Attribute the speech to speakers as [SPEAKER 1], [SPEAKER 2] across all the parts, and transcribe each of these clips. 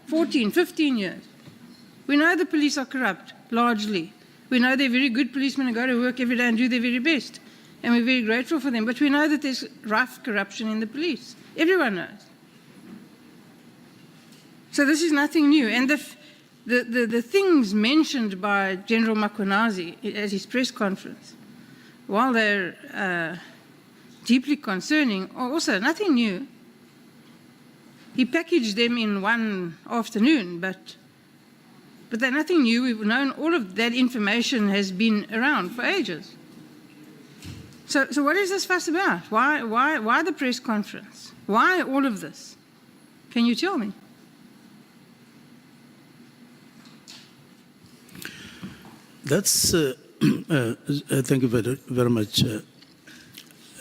[SPEAKER 1] 14, 15 years. We know the police are corrupt, largely. We know they're very good policemen who go to work every day and do their very best. And we're very grateful for them. But we know that there's rough corruption in the police. Everyone knows. So this is nothing new. And the things mentioned by General Mkhwanazi at his press conference, while they're deeply concerning, are also nothing new. He packaged them in one afternoon, but they're nothing new. We've known all of that information has been around for ages. So what is this fuss about? Why the press conference? Why all of this? Can you tell me?
[SPEAKER 2] That's, thank you very much.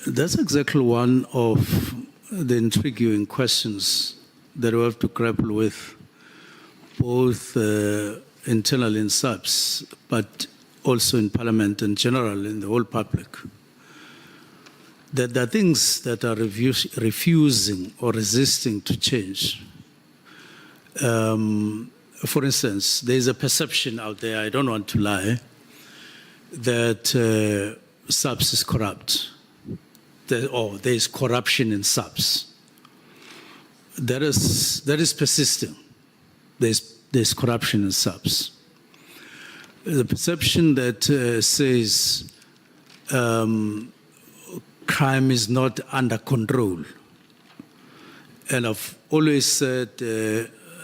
[SPEAKER 2] That's exactly one of the intriguing questions that we have to grapple with, both internally in SAPS, but also in Parliament in general, in the whole public. That there are things that are refusing or resisting to change. For instance, there is a perception out there, I don't want to lie, that SAPS is corrupt, or there is corruption in SAPS. That is persisting. There's corruption in SAPS. The perception that says crime is not under control. And I've always said,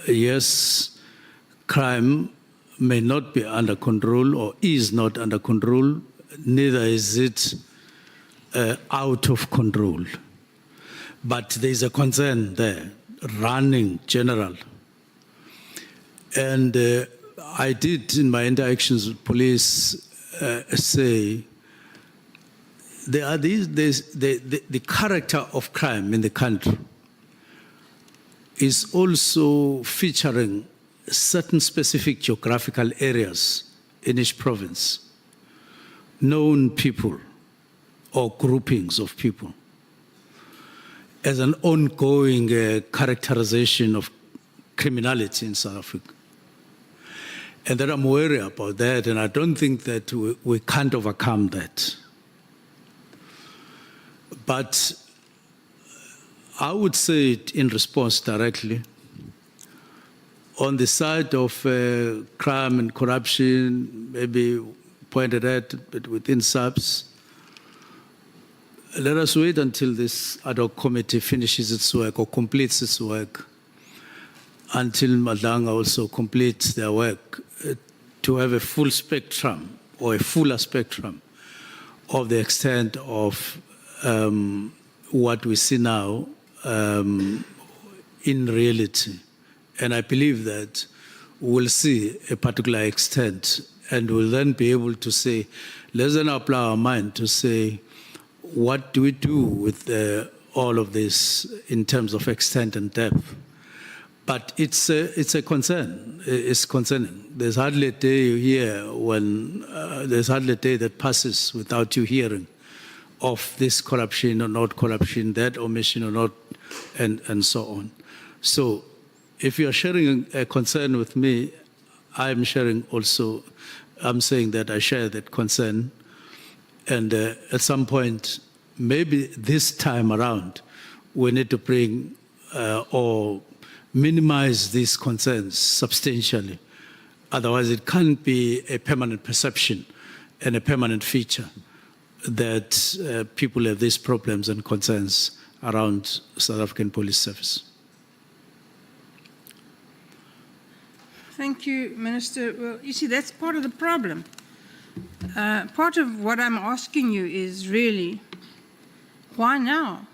[SPEAKER 2] yes, crime may not be under control or is not under control, neither is it out of control. But there's a concern there, running general. And I did, in my interactions with police, say the character of crime in the country is also featuring certain specific geographical areas in each province, known people or groupings of people, as an ongoing characterization of criminality in South Africa. And that I'm worried about that, and I don't think that we can't overcome that. But I would say it in response directly. On the side of crime and corruption, maybe pointed at, but within SAPS, let us wait until this ad hoc committee finishes its work or completes its work, until Nhlanhla also completes their work, to have a full spectrum or a fuller spectrum of the extent of what we see now in reality. And I believe that we'll see a particular extent, and we'll then be able to say, let's then apply our mind to say, what do we do with all of this in terms of extent and depth? But it's a concern. It's concerning. There's hardly a day you hear when there's hardly a day that passes without you hearing of this corruption or not corruption, that omission or not, and so on. So if you are sharing a concern with me, I'm sharing also, I'm saying that I share that concern. And at some point, maybe this time around, we need to bring or minimize these concerns substantially. Otherwise, it can't be a permanent perception and a permanent feature that people have these problems and concerns around South African Police Service.
[SPEAKER 1] Thank you, Minister. Well, you see, that's part of the problem. Part of what I'm asking you is really, why now?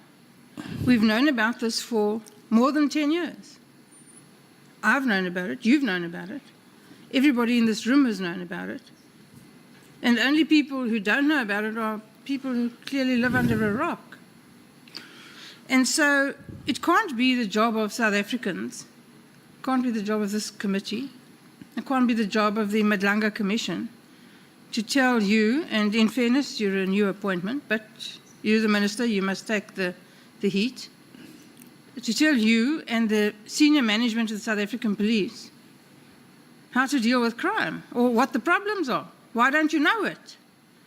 [SPEAKER 1] We've known about this for more than 10 years. I've known about it, you've known about it, everybody in this room has known about it. And the only people who don't know about it are people who clearly live under a rock. And so it can't be the job of South Africans, can't be the job of this committee, it can't be the job of the Nhlanhla Commission to tell you, and in fairness, you're a new appointment, but you're the minister, you must take the heat. to tell you and the senior management of the South African police how to deal with crime or what the problems are. Why don't you know it?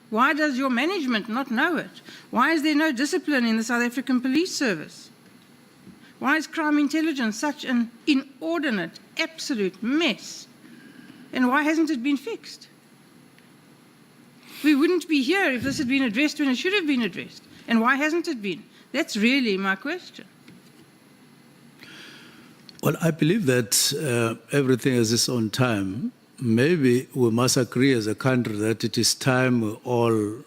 [SPEAKER 1] Why does your management not know it? Why is there no discipline in the South African police service? Why is crime intelligence such an inordinate, absolute mess? And why hasn't it been fixed? We wouldn't be here if this had been addressed when it should have been addressed. And why hasn't it been? That's really my question.
[SPEAKER 2] Well, I believe that everything has its own time. Maybe we must agree as a country that it is time we all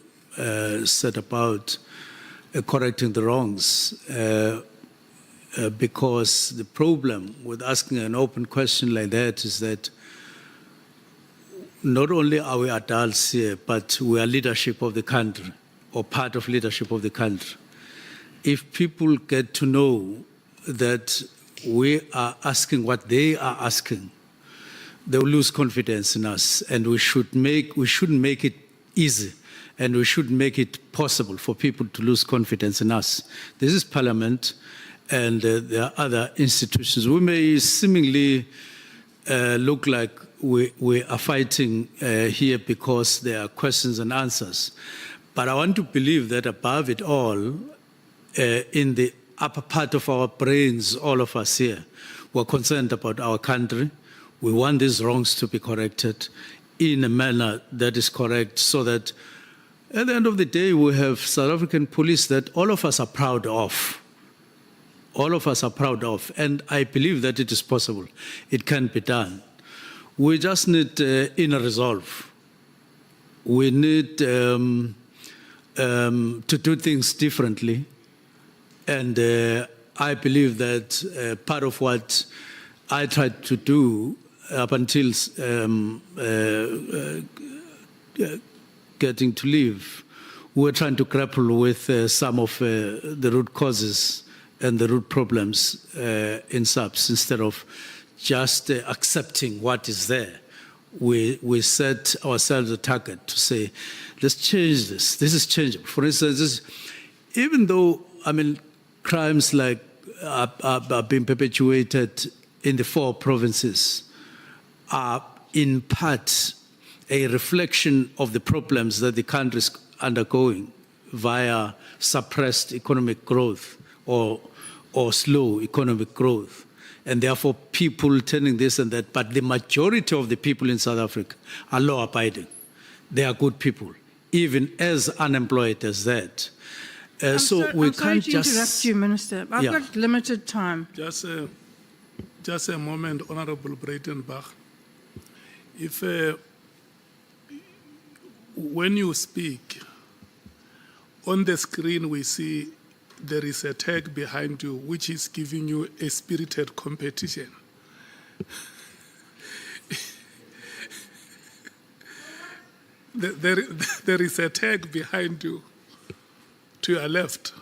[SPEAKER 2] set about correcting the wrongs. Because the problem with asking an open question like that is that not only are we adults here, but we are leadership of the country or part of leadership of the country. If people get to know that we are asking what they are asking, they will lose confidence in us, and we shouldn't make it easy, and we should make it possible for people to lose confidence in us. This is Parliament, and there are other institutions. We may seemingly look like we are fighting here because there are questions and answers, but I want to believe that above it all, in the upper part of our brains, all of us here, we're concerned about our country. We want these wrongs to be corrected in a manner that is correct, so that at the end of the day, we have South African police that all of us are proud of. All of us are proud of, and I believe that it is possible. It can be done. We just need inner resolve. We need to do things differently. And I believe that part of what I tried to do up until getting to leave, we were trying to grapple with some of the root causes and the root problems in SAPS instead of just accepting what is there. We set ourselves a target to say, let's change this. This is changeable. For instance, even though, crimes like are being perpetuated in the 4 provinces are in part a reflection of the problems that the country is undergoing via suppressed economic growth or slow economic growth, and therefore people turning this and that. But the majority of the people in South Africa are law-abiding. They are good people, even as unemployed as that.
[SPEAKER 1] I'm sorry to interrupt you, Minister. I've got limited time.
[SPEAKER 3] Just a moment, Honorable Breitenbach. If when you speak, on the screen we see there is a tag behind you which is giving you a spirited competition. There is a tag behind you to your left.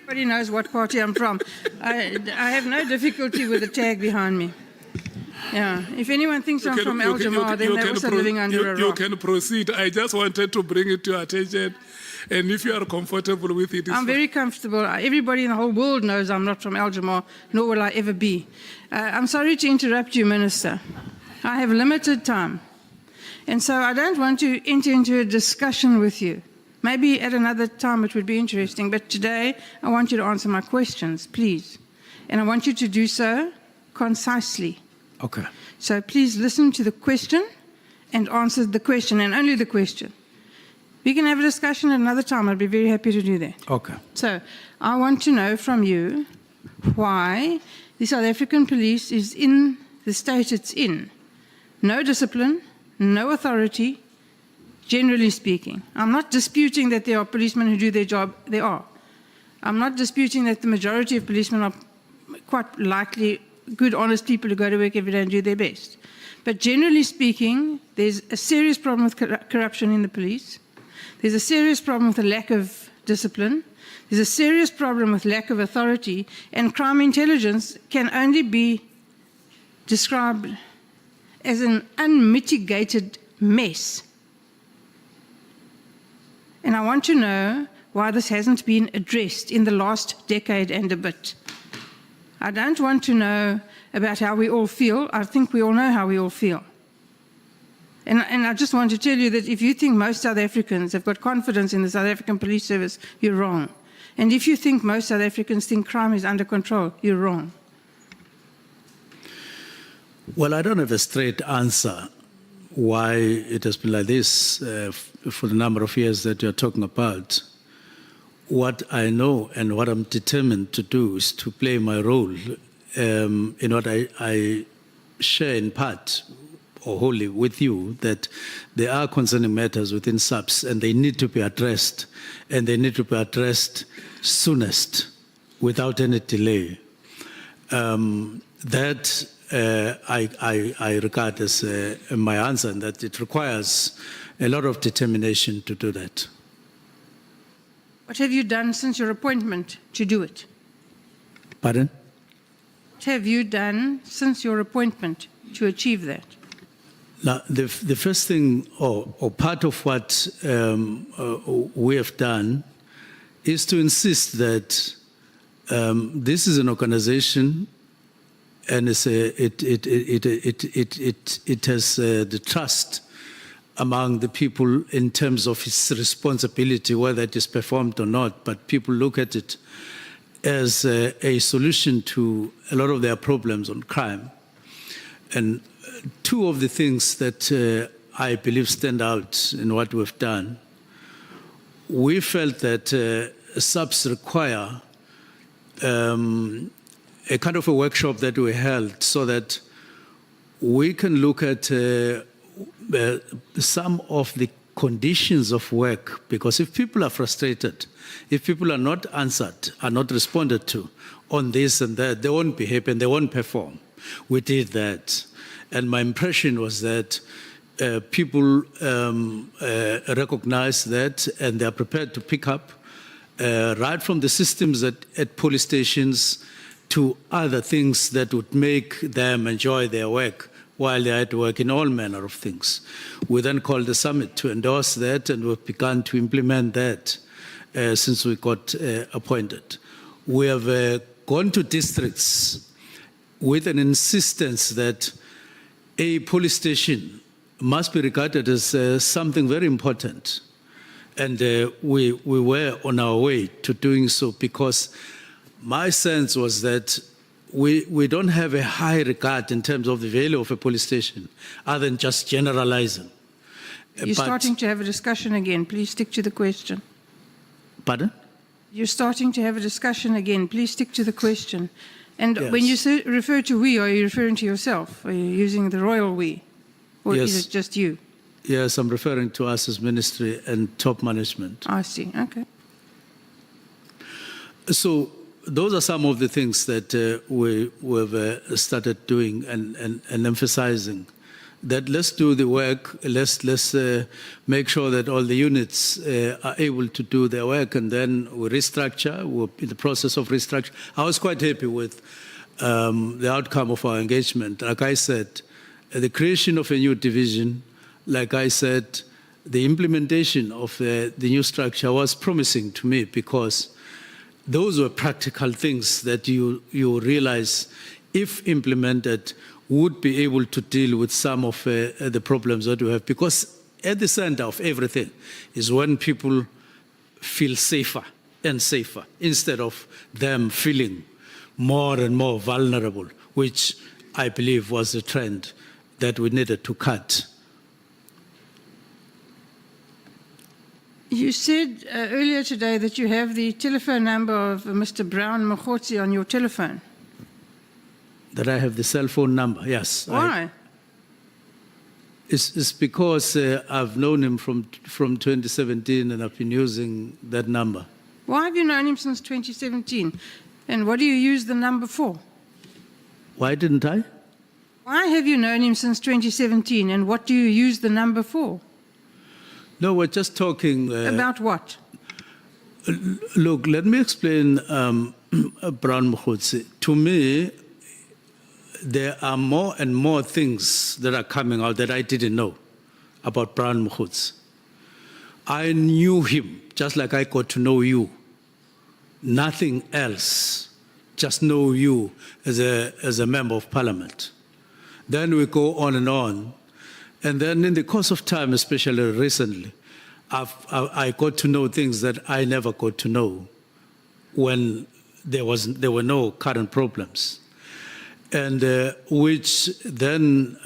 [SPEAKER 1] Everybody knows what party I'm from. I have no difficulty with the tag behind me. Yeah, if anyone thinks I'm from El Jamar, then they're also living under a rock.
[SPEAKER 3] You can proceed. I just wanted to bring it to your attention, and if you are comfortable with it,
[SPEAKER 1] I'm very comfortable. Everybody in the whole world knows I'm not from El Jamar, nor will I ever be. I'm sorry to interrupt you, Minister. I have limited time, and so I don't want to enter into a discussion with you. Maybe at another time it would be interesting, but today I want you to answer my questions, please. And I want you to do so concisely.
[SPEAKER 2] Okay.
[SPEAKER 1] So please listen to the question and answer the question, and only the question. We can have a discussion at another time. I'd be very happy to do that.
[SPEAKER 2] Okay.
[SPEAKER 1] So I want to know from you why the South African police is in the state it's in. No discipline, no authority, generally speaking. I'm not disputing that there are policemen who do their job. There are. I'm not disputing that the majority of policemen are quite likely good, honest people who go to work every day and do their best. But generally speaking, there's a serious problem with corruption in the police. There's a serious problem with a lack of discipline. There's a serious problem with lack of authority, and crime intelligence can only be described as an unmitigated mess. And I want to know why this hasn't been addressed in the last decade and a bit. I don't want to know about how we all feel. I think we all know how we all feel. And I just want to tell you that if you think most South Africans have got confidence in the South African Police Service, you're wrong. And if you think most South Africans think crime is under control, you're wrong.
[SPEAKER 2] Well, I don't have a straight answer why it has been like this for the number of years that you're talking about. What I know and what I'm determined to do is to play my role in what I share in part or wholly with you, that there are concerning matters within SAPS and they need to be addressed, and they need to be addressed soonest without any delay. That I regard as my answer, and that it requires a lot of determination to do that.
[SPEAKER 1] What have you done since your appointment to do it?
[SPEAKER 2] Pardon?
[SPEAKER 1] What have you done since your appointment to achieve that?
[SPEAKER 2] Now, the first thing, or part of what we have done, is to insist that this is an organization, and it has the trust among the people in terms of its responsibility, whether it is performed or not. But people look at it as a solution to a lot of their problems on crime. And two of the things that I believe stand out in what we've done, we felt that SAPS require a kind of a workshop that we held so that we can look at some of the conditions of work, because if people are frustrated, if people are not answered, are not responded to on this and that, they won't be happy and they won't perform. We did that. And my impression was that people recognize that, and they are prepared to pick up right from the systems at police stations to other things that would make them enjoy their work while they are at work, in all manner of things. We then called the summit to endorse that, and we've begun to implement that since we got appointed. We have gone to districts with an insistence that a police station must be regarded as something very important. And we were on our way to doing so, because my sense was that we don't have a high regard in terms of the value of a police station, other than just generalizing.
[SPEAKER 1] You're starting to have a discussion again. Please stick to the question.
[SPEAKER 2] Pardon?
[SPEAKER 1] You're starting to have a discussion again. Please stick to the question. And
[SPEAKER 2] Yes.
[SPEAKER 1] when you refer to we, are you referring to yourself? Are you using the royal we? Or
[SPEAKER 2] Yes.
[SPEAKER 1] is it just you?
[SPEAKER 2] Yes, I'm referring to us as ministry and top management.
[SPEAKER 1] I see. Okay.
[SPEAKER 2] So those are some of the things that we've started doing and emphasizing. That let's do the work, let's make sure that all the units are able to do their work, and then we restructure. We're in the process of restructure. I was quite happy with the outcome of our engagement. Like I said, the creation of a new division, like I said, the implementation of the new structure was promising to me, because those were practical things that you realize, if implemented, would be able to deal with some of the problems that we have. Because at the center of everything is when people feel safer and safer, instead of them feeling more and more vulnerable, which I believe was a trend that we needed to cut.
[SPEAKER 1] You said earlier today that you have the telephone number of Mr. Brown Mkhwanazi on your telephone.
[SPEAKER 2] That I have the cell phone number, yes.
[SPEAKER 1] Why?
[SPEAKER 2] It's because I've known him from 2017, and I've been using that number.
[SPEAKER 1] Why have you known him since 2017? And what do you use the number for?
[SPEAKER 2] Why didn't I?
[SPEAKER 1] Why have you known him since 2017, and what do you use the number for?
[SPEAKER 2] No, we're just talking...
[SPEAKER 1] About what?
[SPEAKER 2] Look, let me explain Brown Mkhwanazi. To me, there are more and more things that are coming out that I didn't know about Brown Mkhwanazi. I knew him just like I got to know you. Nothing else. Just know you as a member of parliament. Then we go on. And then in the course of time, especially recently, I got to know things that I never got to know when there were no current problems. And which then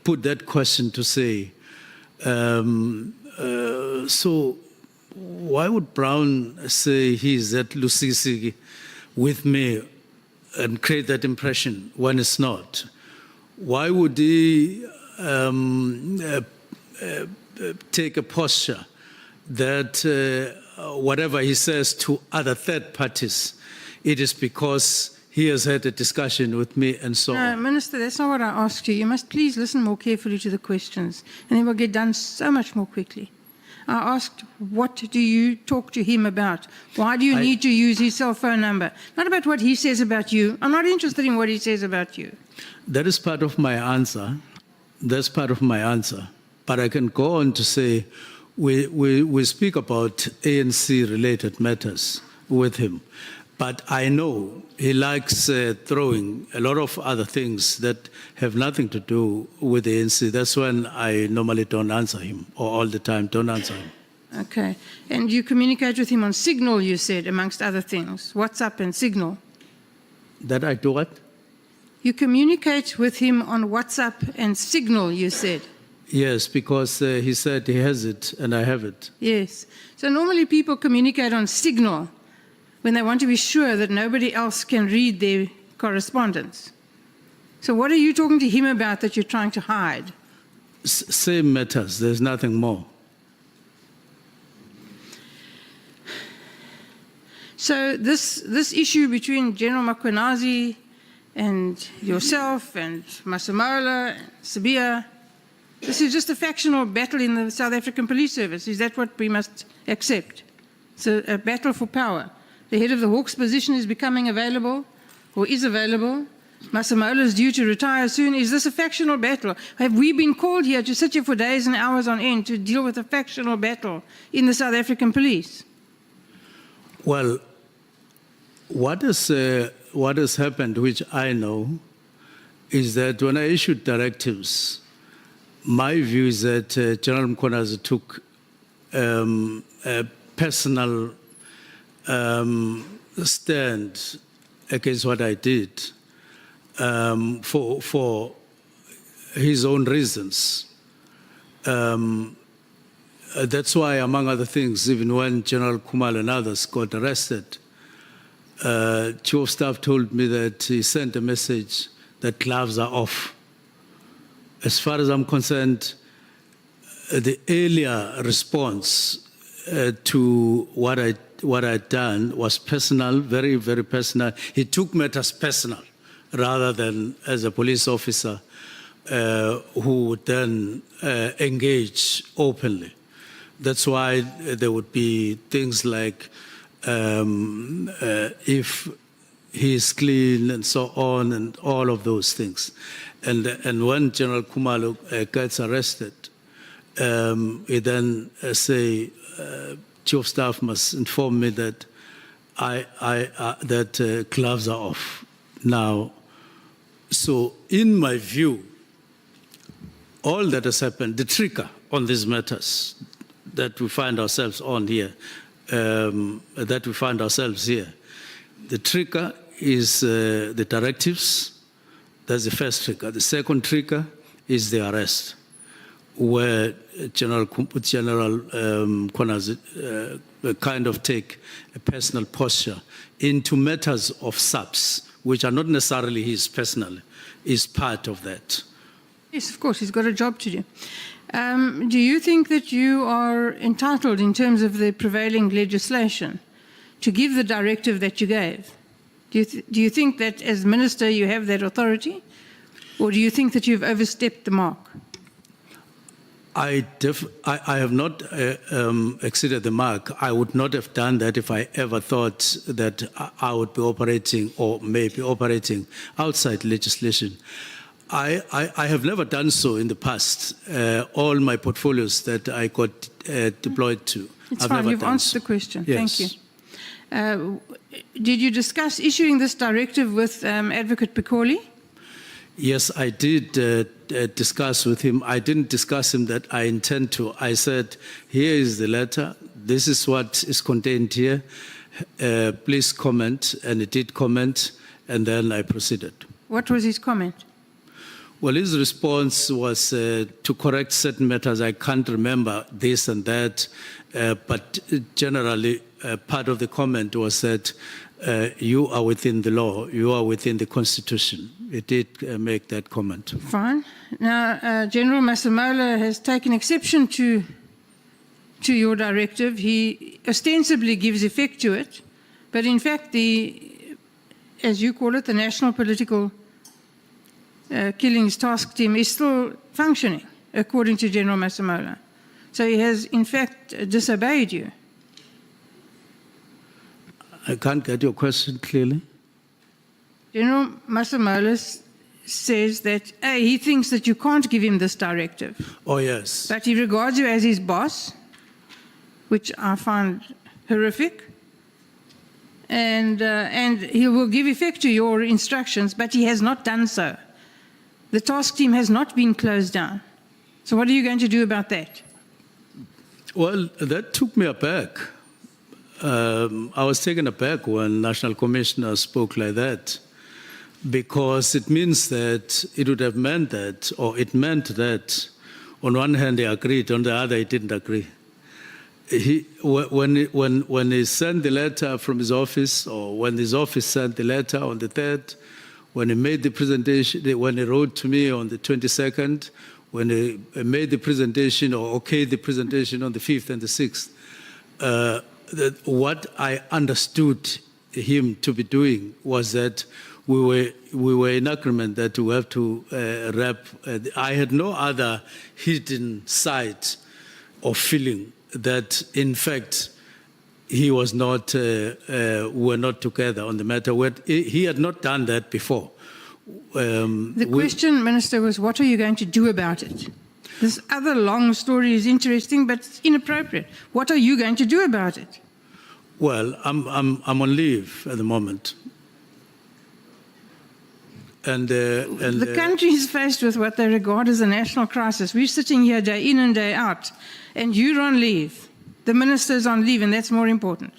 [SPEAKER 2] put that question to say, so why would Brown say he's at Lusisi with me and create that impression when it's not? Why would he take a posture that whatever he says to other third parties, it is because he has had a discussion with me and so
[SPEAKER 1] No,
[SPEAKER 2] on?
[SPEAKER 1] Minister, that's not what I asked you. You must please listen more carefully to the questions, and then we'll get done so much more quickly. I asked, what do you talk to him about? Why do you need to use his cell phone number? Not about what he says about you. I'm not interested in what he says about you.
[SPEAKER 2] That is part of my answer. That's part of my answer. But I can go on to say we speak about ANC-related matters with him. But I know he likes throwing a lot of other things that have nothing to do with the ANC. That's when I normally don't answer him, or all the time don't answer him.
[SPEAKER 1] Okay. And you communicate with him on Signal, you said, amongst other things. WhatsApp and Signal.
[SPEAKER 2] That I do what?
[SPEAKER 1] You communicate with him on WhatsApp and Signal, you said.
[SPEAKER 2] Yes, because he said he has it and I have it.
[SPEAKER 1] Yes. So normally people communicate on Signal when they want to be sure that nobody else can read their correspondence. So what are you talking to him about that you're trying to hide?
[SPEAKER 2] Same matters. There's nothing more.
[SPEAKER 1] So this issue between General Mkhwanazi and yourself and Masemola and Sibiya, this is just a factional battle in the South African Police Service. Is that what we must accept? It's a battle for power. The head of the Hawks position is becoming available, or is available. Masemola is due to retire soon. Is this a factional battle? Have we been called here to sit here for days and hours on end to deal with a factional battle in the South African police?
[SPEAKER 2] Well, what has happened, which I know, is that when I issued directives, my view is that General Mkhwanazi took a personal stand against what I did for his own reasons. That's why, among other things, even when General Khumalo and others got arrested, Chief of Staff told me that he sent a message that gloves are off. As far as I'm concerned, the earlier response to what I'd done was personal, very, very personal. He took matters personal rather than as a police officer who would then engage openly. That's why there would be things like if he is clean and so on and all of those things. And when General Khumalo gets arrested, he then say, Chief of Staff must inform me that that gloves are off. Now, so in my view, all that has happened, the trigger on these matters that we find ourselves on here, the trigger is the directives. That's the first trigger. The second trigger is the arrest, where General Mkhwanazi kind of take a personal posture into matters of subs, which are not necessarily his personal, is part of that.
[SPEAKER 1] Yes, of course, he's got a job to do. Do you think that you are entitled, in terms of the prevailing legislation, to give the directive that you gave? Do you think that as minister you have that authority? Or do you think that you've overstepped the mark?
[SPEAKER 2] I have not exceeded the mark. I would not have done that if I ever thought that I would be operating or may be operating outside legislation. I have never done so in the past. All my portfolios that I got deployed to.
[SPEAKER 1] It's
[SPEAKER 2] I've
[SPEAKER 1] fine,
[SPEAKER 2] never
[SPEAKER 1] you've
[SPEAKER 2] done
[SPEAKER 1] answered
[SPEAKER 2] so.
[SPEAKER 1] the question.
[SPEAKER 2] Yes.
[SPEAKER 1] Thank you. Did you discuss issuing this directive with Advocate Pikoli?
[SPEAKER 2] Yes, I did discuss with him. I didn't discuss him that I intend to. I said, here is the letter. This is what is contained here. Please comment. And he did comment, and then I proceeded.
[SPEAKER 1] What was his comment?
[SPEAKER 2] Well, his response was to correct certain matters. I can't remember this and that, but generally, part of the comment was that you are within the law, you are within the Constitution. It did make that comment.
[SPEAKER 1] Fine. Now, General Masemola has taken exception to your directive. He ostensibly gives effect to it, but in fact, as you call it, the National Political Killings Task Team is still functioning, according to General Masemola. So he has, in fact, disobeyed you.
[SPEAKER 2] I can't get your question clearly.
[SPEAKER 1] General Masemola says that, A, he thinks that you can't give him this directive,
[SPEAKER 2] Oh, yes.
[SPEAKER 1] but he regards you as his boss, which I find horrific. And he will give effect to your instructions, but he has not done so. The task team has not been closed down. So what are you going to do about that?
[SPEAKER 2] Well, that took me aback. I was taken aback when National Commissioner spoke like that, because it means that it would have meant that, or it meant that, on one hand he agreed, on the other he didn't agree. When he sent the letter from his office, or when his office sent the letter on the 3rd, when he made the presentation, when he wrote to me on the 22nd, when he made the presentation or okayed the presentation on the 5th and the 6th, what I understood him to be doing was that we were in agreement that we have to wrap. I had no other hidden side or feeling that, in fact, he was not, were not together on the matter. He had not done that before.
[SPEAKER 1] The question, Minister, was what are you going to do about it? This other long story is interesting, but it's inappropriate. What are you going to do about it?
[SPEAKER 2] Well, I'm on leave at the moment.
[SPEAKER 1] The country is faced with what they regard as a national crisis. We're sitting here day in and day out, and you're on leave. The minister's on leave, and that's more important.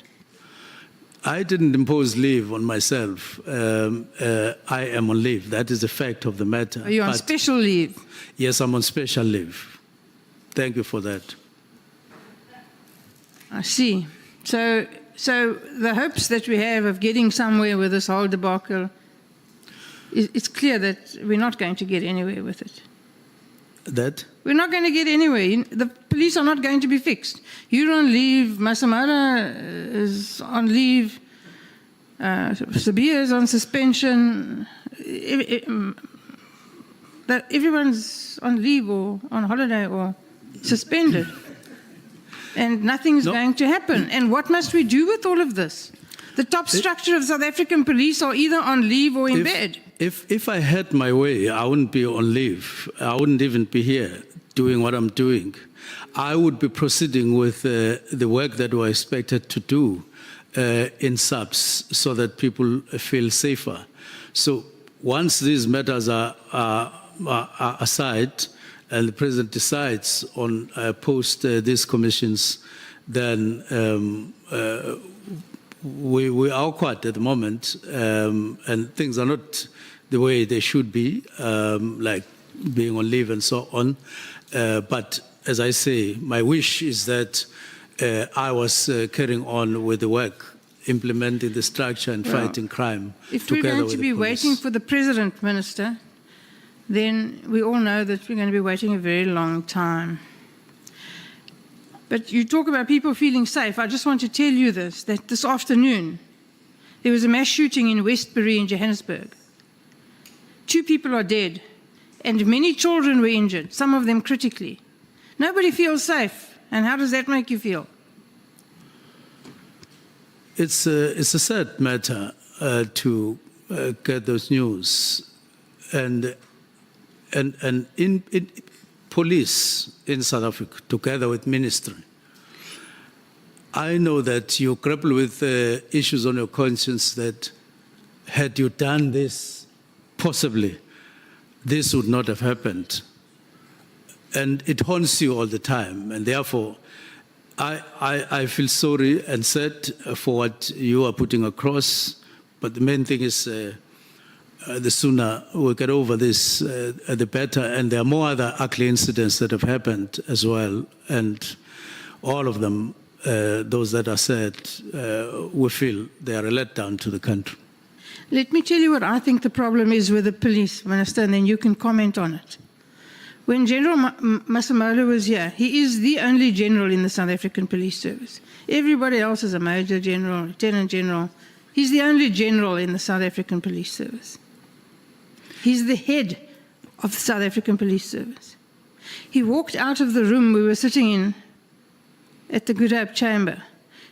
[SPEAKER 2] I didn't impose leave on myself. I am on leave. That is the fact of the matter.
[SPEAKER 1] Are you on special leave?
[SPEAKER 2] Yes, I'm on special leave. Thank you for that.
[SPEAKER 1] I see. So the hopes that we have of getting somewhere with this whole debacle, it's clear that we're not going to get anywhere with it.
[SPEAKER 2] That?
[SPEAKER 1] We're not going to get anywhere. The police are not going to be fixed. You're on leave. Masemola is on leave. Sabia is on suspension. Everyone's on leave or on holiday or suspended. And nothing's going to happen. And what must we do with all of this? The top structure of South African police are either on leave or in bed.
[SPEAKER 2] If I had my way, I wouldn't be on leave. I wouldn't even be here doing what I'm doing. I would be proceeding with the work that we're expected to do in subs so that people feel safer. So once these matters are aside and the President decides on post these commissions, then we are awkward at the moment, and things are not the way they should be, like being on leave and so on. But as I say, my wish is that I was carrying on with the work, implementing the structure and fighting crime.
[SPEAKER 1] If we're going to be waiting for the President, Minister, then we all know that we're going to be waiting a very long time. But you talk about people feeling safe. I just want to tell you that this afternoon, there was a mass shooting in Westbury in Johannesburg. 2 people are dead, and many children were injured, some of them critically. Nobody feels safe. And how does that make you feel?
[SPEAKER 2] It's a sad matter to get those news. And And in police in South Africa, together with ministry, I know that you grapple with issues on your conscience that had you done this, possibly this would not have happened. And it haunts you all the time. And therefore, I feel sorry and sad for what you are putting across. But the main thing is the sooner we get over this, the better. And there are more other ugly incidents that have happened as well. And all of them, those that are said, we feel they are a letdown to the country.
[SPEAKER 1] Let me tell you what I think the problem is with the police, Minister, and then you can comment on it. When General Masemola was here, he is the only general in the South African Police Service. Everybody else is a Major General, Lieutenant General. He's the only general in the South African Police Service. He's the head of the South African Police Service. He walked out of the room we were sitting in at the Good Hope Chamber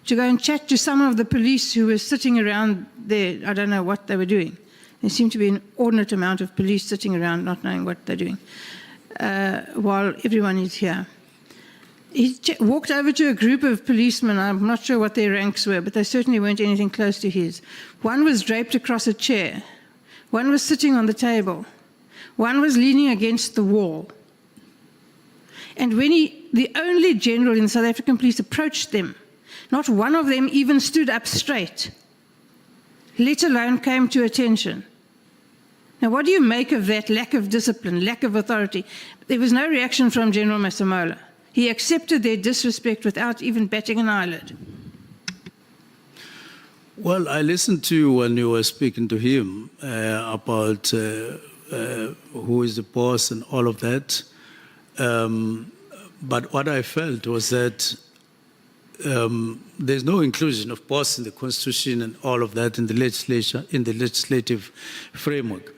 [SPEAKER 1] to go and chat to some of the police who were sitting around there. I don't know what they were doing. There seemed to be an inordinate amount of police sitting around not knowing what they're doing while everyone is here. He walked over to a group of policemen. I'm not sure what their ranks were, but they certainly weren't anything close to his. One was draped across a chair. One was sitting on the table. One was leaning against the wall. And when the only general in the South African police approached them, not one of them even stood up straight, let alone came to attention. Now, what do you make of that lack of discipline, lack of authority? There was no reaction from General Masemola. He accepted their disrespect without even batting an eyelid.
[SPEAKER 2] Well, I listened to you when you were speaking to him about who is the boss and all of that. But what I felt was that there's no inclusion of boss in the Constitution and all of that in the legislation, in the legislative framework.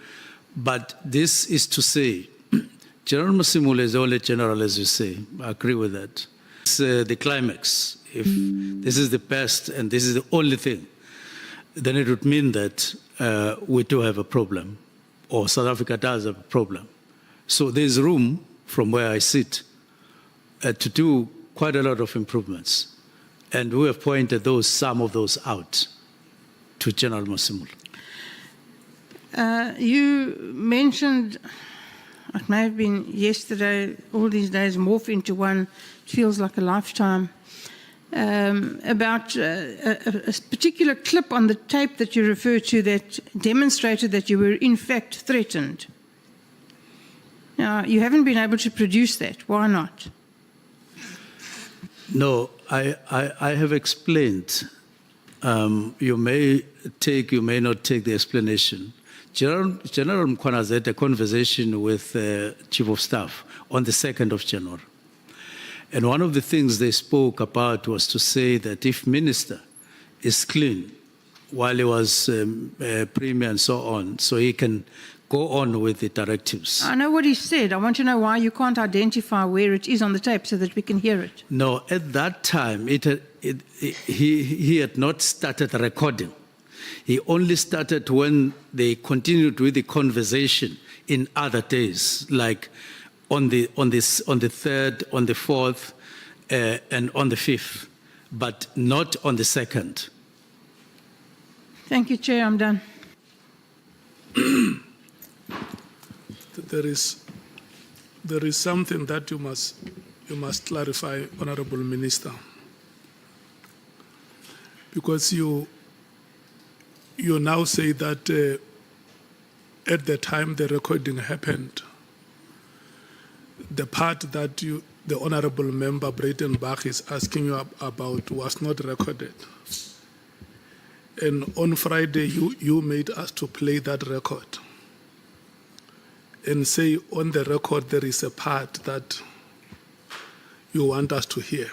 [SPEAKER 2] But this is to say, General Masemola is the only general, as you say. I agree with that. It's the climax. If this is the best and this is the only thing, then it would mean that we do have a problem, or South Africa does have a problem. So there's room, from where I sit, to do quite a lot of improvements. And we have pointed some of those out to General Masemola.
[SPEAKER 1] You mentioned, it may have been yesterday, all these days morph into one, it feels like a lifetime, about a particular clip on the tape that you referred to that demonstrated that you were in fact threatened. Now, you haven't been able to produce that. Why not?
[SPEAKER 2] No, I have explained. You may take, you may not take the explanation. General Mkhwanazi had a conversation with Chief of Staff on the 2nd of January. And one of the things they spoke about was to say that if Minister is clean while he was Premier and so on, so he can go on with the directives.
[SPEAKER 1] I know what he said. I want to know why you can't identify where it is on the tape so that we can hear it.
[SPEAKER 2] No, at that time, he had not started recording. He only started when they continued with the conversation in other days, like on the 3rd, on the 4th, and on the 5th, but not on the 2nd.
[SPEAKER 1] Thank you, Chair. I'm done.
[SPEAKER 3] There is something that you must clarify, Honourable Minister, because you now say that at the time the recording happened, the part that the Honourable Member Breitenbach is asking you about was not recorded. And on Friday, you made us to play that record and say on the record there is a part that you want us to hear.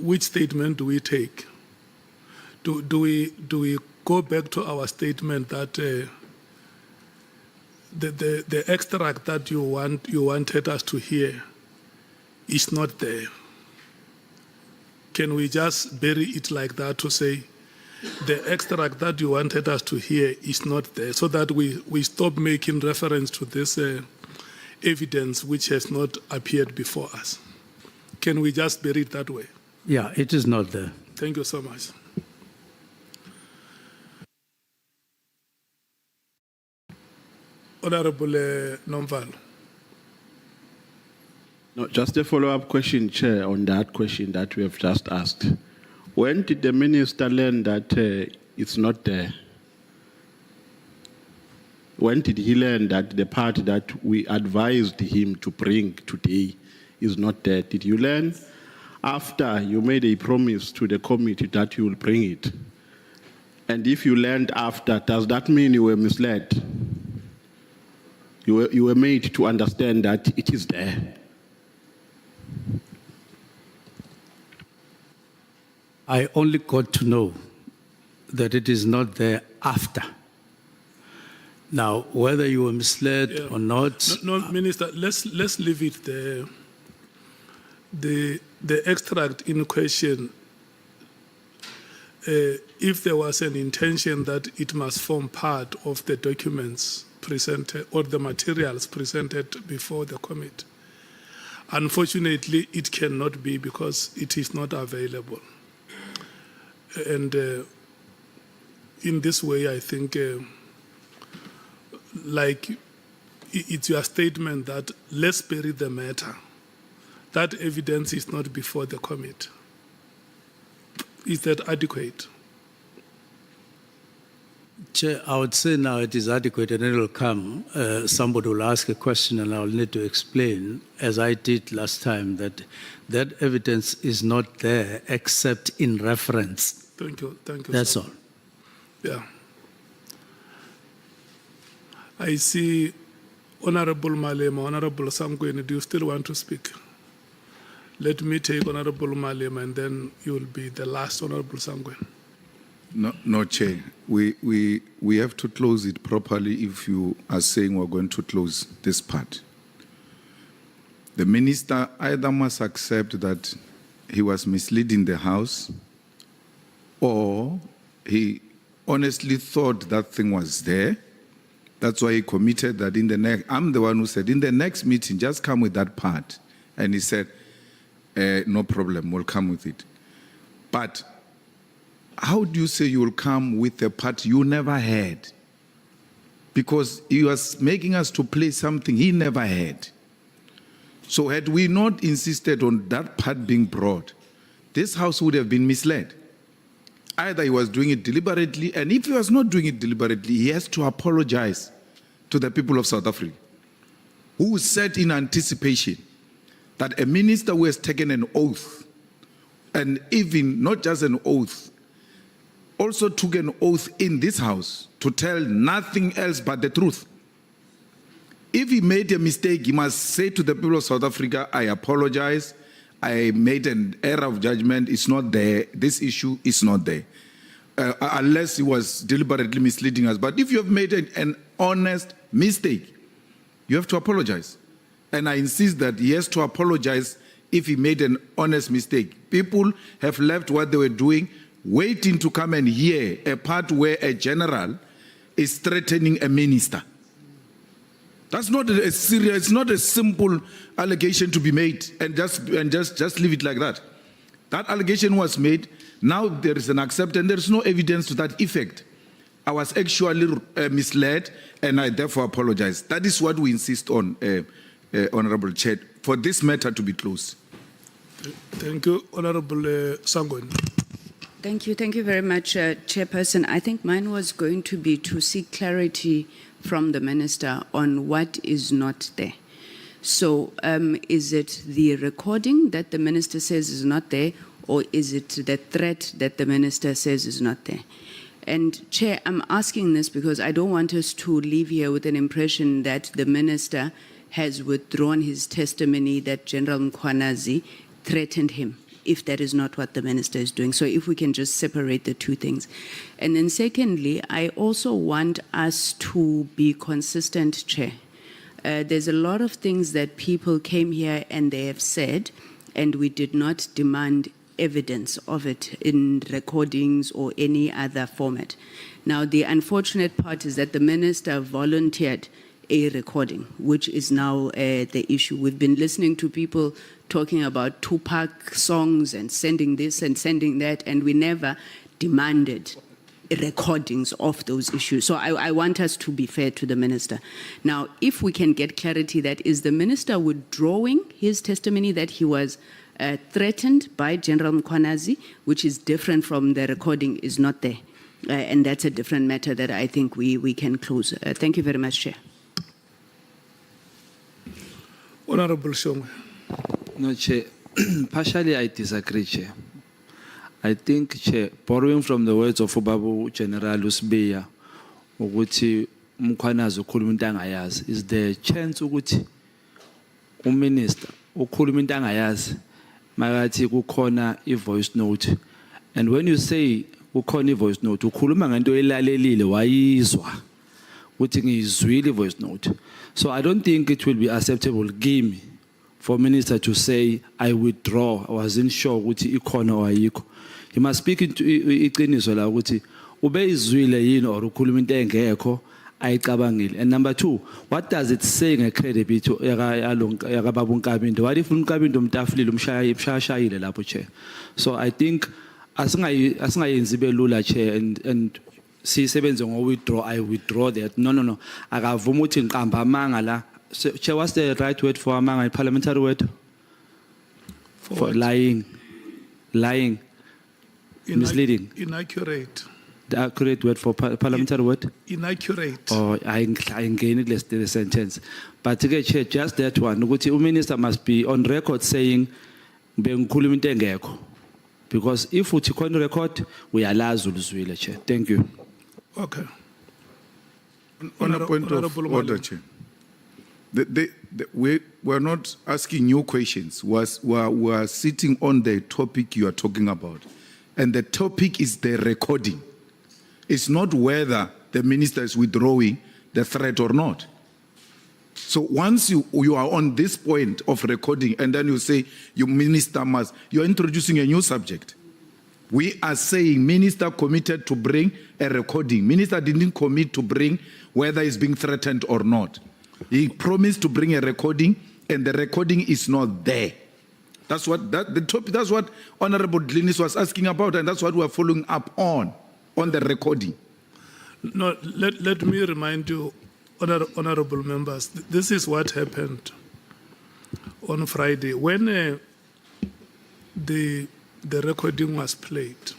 [SPEAKER 3] Which statement do we take? Do we go back to our statement that the extract that you wanted us to hear is not there? Can we just bury it like that to say the extract that you wanted us to hear is not there, so that we stop making reference to this evidence which has not appeared before us. Can we just bury it that way?
[SPEAKER 2] Yeah, it is not there.
[SPEAKER 3] Thank you so much. Honorable Nomvalo.
[SPEAKER 4] No, just a follow-up question, Chair, on that question that we have just asked. When did the minister learn that it's not there? When did he learn that the part that we advised him to bring today is not there? Did you learn after you made a promise to the committee that you will bring it? And if you learned after, does that mean you were misled? You were made to understand that it is there.
[SPEAKER 2] I only got to know that it is not there after. Now, whether you were misled or not...
[SPEAKER 3] No, Minister, let's leave it there. The extract in question, if there was an intention that it must form part of the documents presented or the materials presented before the committee, unfortunately, it cannot be because it is not available. And in this way, I think, like it's your statement that let's bury the matter. That evidence is not before the committee. Is that adequate?
[SPEAKER 2] Chair, I would say now it is adequate and it will come. Somebody will ask a question and I'll need to explain, as I did last time, that that evidence is not there except in reference.
[SPEAKER 3] Thank you.
[SPEAKER 2] That's
[SPEAKER 3] sir.
[SPEAKER 2] all.
[SPEAKER 3] Yeah. I see Honorable Malema, Honorable Sangweni, do you still want to speak? Let me take Honorable Malema and then you will be the last Honorable Sangweni.
[SPEAKER 5] No, Chair. We have to close it properly if you are saying we're going to close this part. The minister either must accept that he was misleading the House or he honestly thought that thing was there. That's why he committed that in the next, I'm the one who said, in the next meeting, just come with that part. And he said, no problem, we'll come with it. But how do you say you will come with a part you never had? Because he was making us to play something he never had. So had we not insisted on that part being brought, this House would have been misled. Either he was doing it deliberately, and if he was not doing it deliberately, he has to apologize to the people of South Africa, who sat in anticipation that a minister who has taken an oath, and even not just an oath, also took an oath in this House to tell nothing else but the truth. If he made a mistake, he must say to the people of South Africa, I apologize, I made an error of judgment, it's not there, this issue is not there. Unless he was deliberately misleading us. But if you have made an honest mistake, you have to apologize. And I insist that he has to apologize if he made an honest mistake. People have left what they were doing, waiting to come and hear a part where a general is threatening a minister. That's not a serious, it's not a simple allegation to be made and just leave it like that. That allegation was made, now there is an acceptance, there is no evidence to that effect. I was actually misled and I therefore apologize. That is what we insist on, Honorable Chair, for this matter to be closed.
[SPEAKER 3] Thank you, Honorable Sangweni.
[SPEAKER 6] Thank you very much, Chairperson. I think mine was going to be to seek clarity from the Minister on what is not there. So is it the recording that the Minister says is not there, or is it the threat that the Minister says is not there? And Chair, I'm asking this because I don't want us to leave here with an impression that the Minister has withdrawn his testimony that General Mkhwanazi threatened him, if that is not what the Minister is doing. So if we can just separate the two things. And then secondly, I also want us to be consistent, Chair. There's a lot of things that people came here and they have said, and we did not demand evidence of it in recordings or any other format. Now, the unfortunate part is that the minister volunteered a recording, which is now the issue. We've been listening to people talking about Tupac songs and sending this and sending that, and we never demanded recordings of those issues. So I want us to be fair to the minister. Now, if we can get clarity that is the minister withdrawing his testimony that he was threatened by General Mkhwanazi, which is different from the recording is not there. And that's a different matter that I think we can close. Thank you very much, Chair.
[SPEAKER 3] Honorable Shongwe.
[SPEAKER 7] No, Chair. Partially, I disagree, Chair. I think, Chair, borrowing from the words of Ubabu General Usbeya, ukuthi Mkhwanazi ukhuluma into angayazi, is the chance ukuthi uminister ukhuluma into angayazi makathi kukhona i-voice note. And when you say kukhona i-voice note, ukhuluma ngento elalelile wayizwa ukuthi ngiyizwile i-voice note. So I don't think it will be acceptable kimi for minister to say I withdraw, I wasn't sure ukuthi ikhona or ayikho. He must speak into iqiniso la ukuthi ubeyizwile yini or ukhuluma into engekho ayicabangile. And number two, what does it say ngecredibility yakababa uNkabinde? What if uNkabinde umtafulile umshayashayile lapho, Chair? So I think asingayenzi belula, Chair, and sisebenze ngo-withdraw, I withdraw that. No. Akavuma ukuthi ngiqamba amanga la. Chair, what's the right word for amanga? Parliamentary word? For lying. Lying. Misleading.
[SPEAKER 3] Inaccurate.
[SPEAKER 7] The accurate word for parliamentary word?
[SPEAKER 3] Inaccurate.
[SPEAKER 7] Oh, I gain it less than the sentence. But again, Chair, just that one. The minister must be on record saying, bengikhuluma into engekho. Because if we take on record, we are lazuluzwile, Chair. Thank you.
[SPEAKER 3] Okay.
[SPEAKER 5] On a point of
[SPEAKER 3] Honorable
[SPEAKER 5] order,
[SPEAKER 3] Malu.
[SPEAKER 5] Chair. We're not asking new questions. We're sitting on the topic you are talking about. And the topic is the recording. It's not whether the minister is withdrawing the threat or not. So once you are on this point of recording and then you say, you minister must, you're introducing a new subject. We are saying minister committed to bring a recording. Minister didn't commit to bring whether he's being threatened or not. He promised to bring a recording and the recording is not there. That's what that's what Honorable Dlinis was asking about, and that's what we are following up on the recording.
[SPEAKER 3] No, let me remind you, honorable members, this is what happened on Friday. When the recording was played,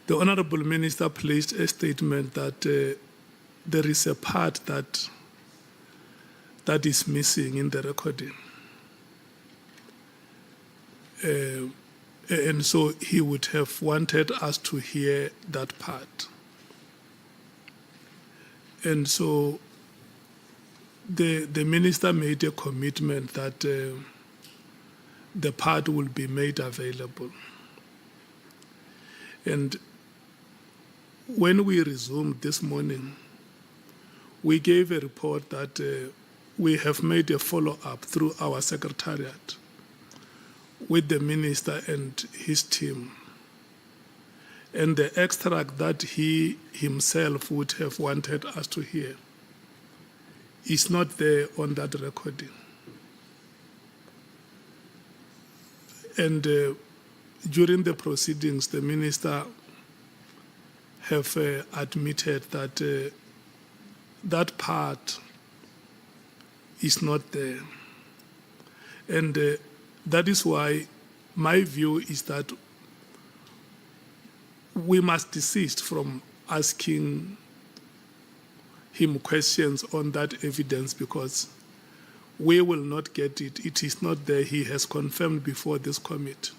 [SPEAKER 3] the Honorable Minister placed a statement that there is a part that is missing in the recording. And so he would have wanted us to hear that part. And so the minister made a commitment that the part will be made available. And when we resumed this morning, we gave a report that we have made a follow-up through our secretariat with the minister and his team. And the extract that he himself would have wanted us to hear is not there on that recording. And during the proceedings, the minister have admitted that that part is not there. And that is why my view is that we must desist from asking him questions on that evidence because we will not get it. It is not there. He has confirmed before this committee.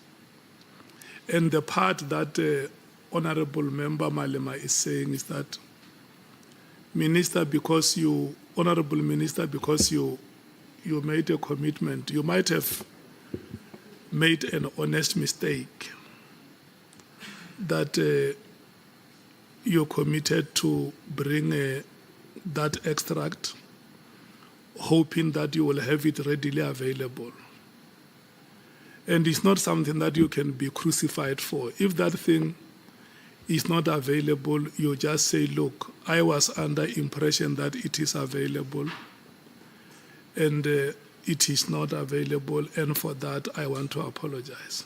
[SPEAKER 3] And the part that Honorable Member Malema is saying is that, Honorable Minister, because you made a commitment, you might have made an honest mistake that you committed to bring that extract, hoping that you will have it readily available. And it's not something that you can be crucified for. If that thing is not available, you just say, look, I was under impression that it is available, and it is not available, and for that I want to apologize.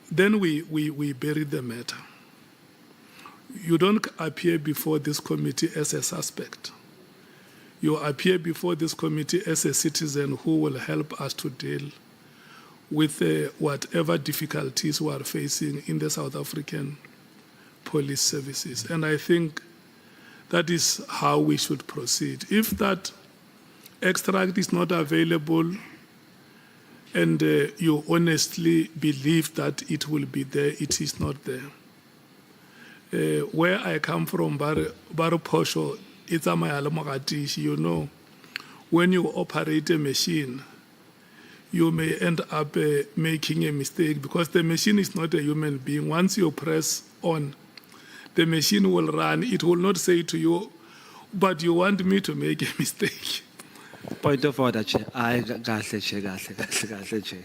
[SPEAKER 3] Then we bury the matter. You don't appear before this committee as a suspect. You appear before this committee as a citizen who will help us to deal with whatever difficulties we are facing in the South African police services. And I think that is how we should proceed. If that extract is not available and you honestly believe that it will be there, it is not there. Where I come from, Baro Posho, it's a Mayalamakatish, you know, when you operate a machine, you may end up making a mistake because the machine is not a human being. Once you press on, the machine will run. It will not say to you, but you want me to make a mistake.
[SPEAKER 7] Point of order, Chair. Kahle, Chair.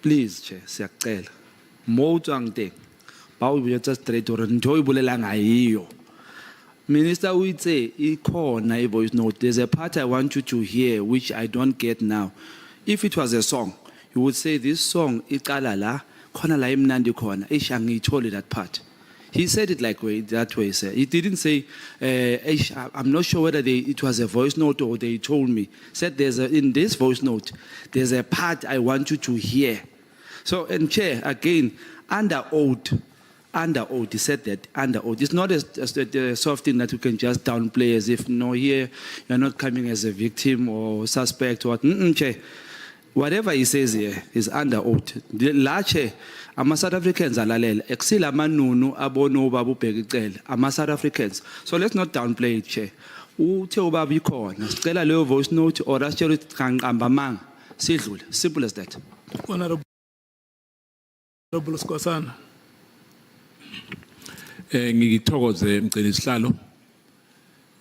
[SPEAKER 7] Please, Chair, siyacela. Mo tswang teng. Ba o botsa straight hore ntho e bolelang ha eyo. Minister o itse ikhona a voice note. There's a part I want you to hear which I don't get now. If it was a song, you would say this song iqala la khona la imnandi khona. Angiyitholi that part. He said it that way, sir. He didn't say, I'm not sure whether it was a voice note or they told me. Said in this voice note, there's a part I want you to hear. So, and Chair, again, under oath, he said that under oath. It's not a soft thing that you can just downplay as if, no, here, you're not coming as a victim or suspect or what. Chair, whatever he says here is under oath. La Chair, South Africans alalele exila manunu abono baba ubheka icele ama South Africans, so let's not downplay it, Chair. Uthe ubaba ikhona sicela leyo voice note or asitshela ukuthi kanqamba manga sidlule, simple as that.
[SPEAKER 3] Honorable Skosana.
[SPEAKER 8] Ngithokoze mcela isihlalo,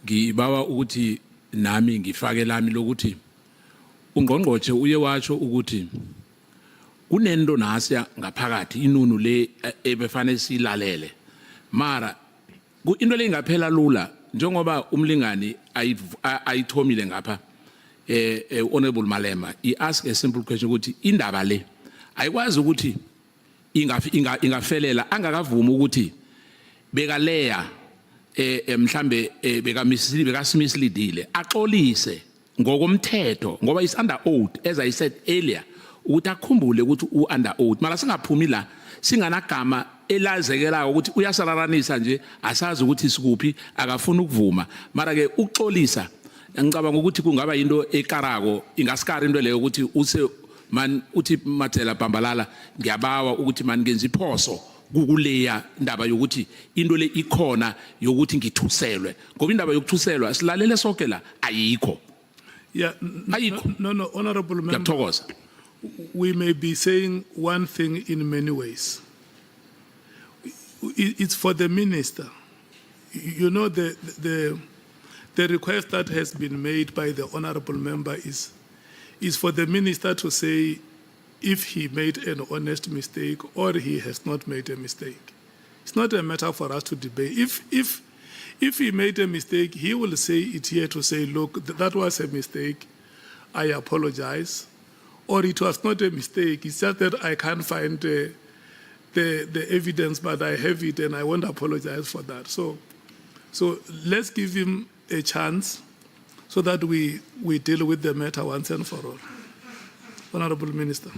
[SPEAKER 8] ngibawa ukuthi nami ngifake lami lokuthi ungqongqotshe uye watsho ukuthi kunento nasiya ngaphakathi inunu le ebefanele silalele mara into le ngaphela lula njengoba umlingani ayithomile ngapha honorable Malema he ask a simple question ukuthi indaba le ayikwazi ukuthi ingafelela angakavuma ukuthi bekaleya mhlambe bekasimisleadile axolise ngokomthetho ngoba is under oath as I said earlier ukuthi akhumbule ukuthi u-under oath mara singaphumi la singanagama elazekelayo ukuthi uyasararanisa nje asazi ukuthi sikuphi akafuna ukuvuma mara ke ukuxolisa ngicabanga ukuthi kungaba into ekarako ingasikari into leyo ukuthi man uthi Mathela Bambalala ngiyabawa ukuthi man ngenza iphoso kukuleya indaba yokuthi into le ikhona yokuthi ngithuselwe ngoba indaba yokuthuselwa silalele sonke la ayikho.
[SPEAKER 3] Yeah, no, honorable member. We may be saying one thing in many ways. It's for the minister. You know, the request that has been made by the honorable member is for the minister to say if he made an honest mistake or he has not made a mistake. It's not a matter for us to debate. If he made a mistake, he will say it here to say, look, that was a mistake. I apologize. Or it was not a mistake. It's just that I can't find the evidence, but I have it and I won't apologize for that. So let's give him a chance so that we deal with the matter once and for all. Honorable Minister.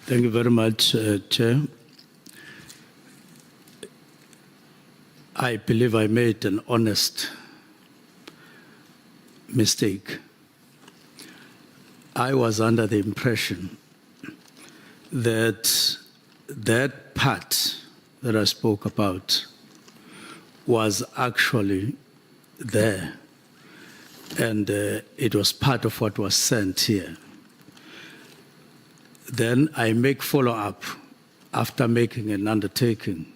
[SPEAKER 2] Thank you very much, Chair. I believe I made an honest mistake. I was under the impression that that part that I spoke about was actually there, and it was part of what was sent here. Then I make follow-up after making an undertaking,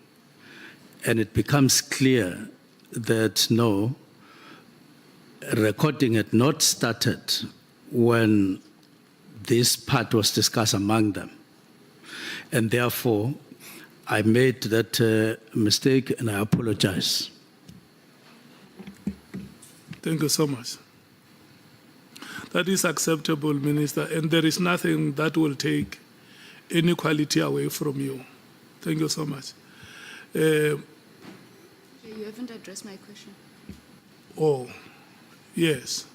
[SPEAKER 2] and it becomes clear that no, recording had not started when this part was discussed among them. And therefore, I made that mistake and I apologize.
[SPEAKER 3] Thank you so much. That is acceptable, Minister, and there is nothing that will take any quality away from you. Thank you so much.
[SPEAKER 6] You haven't addressed my question.
[SPEAKER 3] Oh, yes.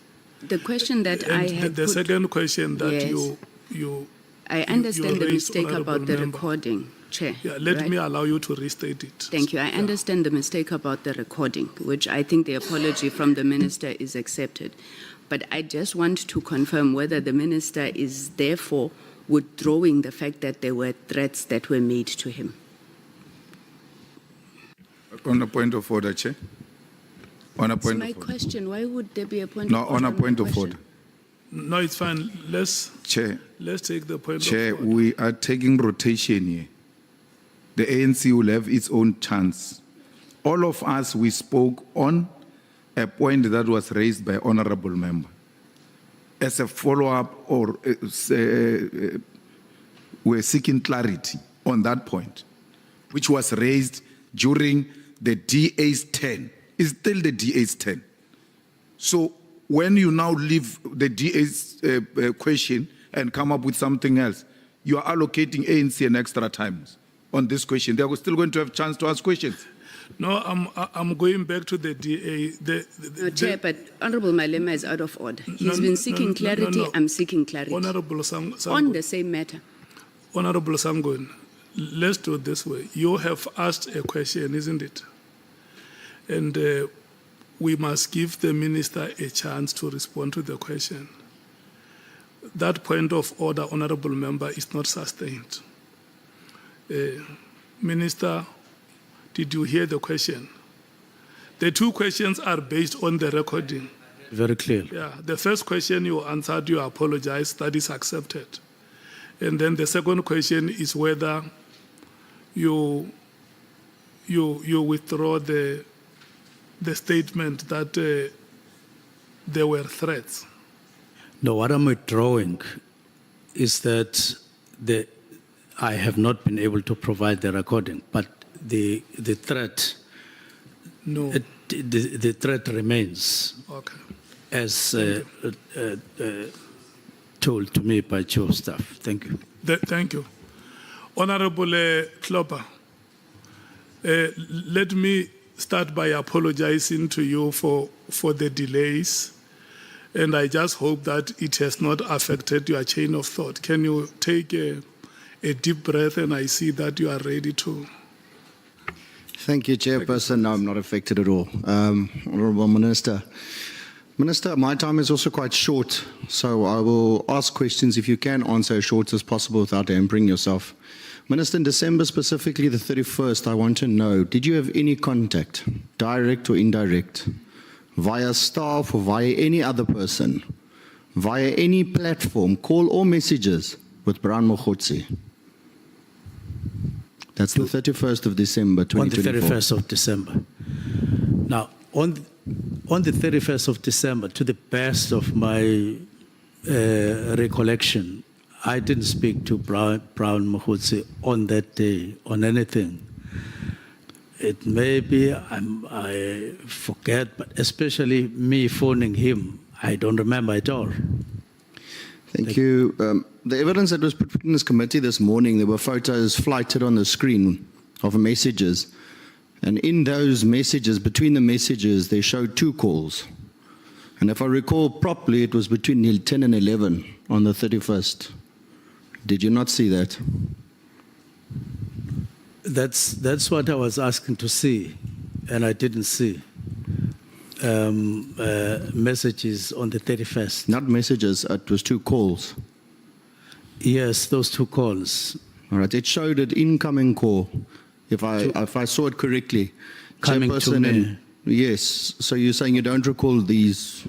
[SPEAKER 6] The question that
[SPEAKER 3] And
[SPEAKER 6] I had
[SPEAKER 3] the
[SPEAKER 6] put,
[SPEAKER 3] second question that
[SPEAKER 6] Yes.
[SPEAKER 3] you
[SPEAKER 6] I understand the
[SPEAKER 3] raised,
[SPEAKER 6] mistake about
[SPEAKER 3] Honourable
[SPEAKER 6] the
[SPEAKER 3] Member.
[SPEAKER 6] recording, Chair.
[SPEAKER 3] Yeah, let
[SPEAKER 6] right?
[SPEAKER 3] me allow you to restate it.
[SPEAKER 6] Thank you. I understand the mistake about the recording, which I think the apology from the minister is accepted. But I just want to confirm whether the minister is therefore withdrawing the fact that there were threats that were made to him.
[SPEAKER 5] On a point of order, Chair. On a
[SPEAKER 6] It's
[SPEAKER 5] point
[SPEAKER 6] my
[SPEAKER 5] of order.
[SPEAKER 6] question. Why would there be a point
[SPEAKER 5] No,
[SPEAKER 6] of order?
[SPEAKER 5] on a
[SPEAKER 6] my
[SPEAKER 5] point of
[SPEAKER 6] question?
[SPEAKER 5] order.
[SPEAKER 3] No, it's fine.
[SPEAKER 5] Chair,
[SPEAKER 3] Let's take the point
[SPEAKER 5] Chair,
[SPEAKER 3] of order.
[SPEAKER 5] we are taking rotation here. The ANC will have its own chance. All of us, we spoke on a point that was raised by honorable member. As a follow-up, or we're seeking clarity on that point, which was raised during the DA's 10. It's still the DA's 10. So when you now leave the DA's question and come up with something else, you are allocating ANC an extra time on this question. They are still going to have a chance to ask questions.
[SPEAKER 3] No, I'm going back to the DA.
[SPEAKER 6] No, Chair, but Honorable Malema is out of order. He's
[SPEAKER 3] No,
[SPEAKER 6] been
[SPEAKER 3] no,
[SPEAKER 6] seeking
[SPEAKER 3] no,
[SPEAKER 6] clarity.
[SPEAKER 3] no.
[SPEAKER 6] I'm seeking clarity.
[SPEAKER 3] Honorable
[SPEAKER 6] On
[SPEAKER 3] Sangun,
[SPEAKER 6] the same matter.
[SPEAKER 3] Honorable Sangun, let's do it this way. You have asked a question, isn't it? And we must give the minister a chance to respond to the question. That point of order, honorable member, is not sustained. Minister, did you hear the question? The two questions are based on the recording.
[SPEAKER 2] Very clear.
[SPEAKER 3] Yeah, the first question you answered, you apologize, that is accepted. And then the second question is whether you withdraw the statement that there were threats.
[SPEAKER 2] No, what I'm withdrawing is that I have not been able to provide the recording, but the threat,
[SPEAKER 3] No.
[SPEAKER 2] the threat remains
[SPEAKER 3] Okay.
[SPEAKER 2] as told to me by chief of staff. Thank you.
[SPEAKER 3] Thank you. Honorable Klopper, let me start by apologizing to you for the delays. And I just hope that it has not affected your chain of thought. Can you take a deep breath, and I see that you are ready to.
[SPEAKER 9] Thank you, Chairperson. No, I'm not affected at all. Honourable Minister. Minister, my time is also quite short, so I will ask questions if you can answer as short as possible without hampering yourself. Minister, in December, specifically the 31st, I want to know, did you have any contact, direct or indirect, via staff or via any other person, via any platform, call or messages with Brown Mkhwanazi? That's the 31st of December, 2024.
[SPEAKER 2] On the 31st of December. Now, on the 31st of December, to the best of my recollection, I didn't speak to Brown Mkhwanazi on that day, on anything. It may be, I forget, but especially me phoning him, I don't remember at all.
[SPEAKER 9] Thank you. The evidence that was put in this committee this morning, there were photos flighted on the screen of messages. And in those messages, between the messages, they showed 2 calls. And if I recall properly, it was between 10 and 11 on the 31st. Did you not see that?
[SPEAKER 2] That's what I was asking to see, and I didn't see messages on the 31st.
[SPEAKER 9] Not messages, it was 2 calls.
[SPEAKER 2] Yes, those 2 calls.
[SPEAKER 9] All right, it showed an incoming call, if I saw it correctly.
[SPEAKER 2] Coming to
[SPEAKER 9] Chairperson
[SPEAKER 2] me.
[SPEAKER 9] Yes, so you're saying you don't recall these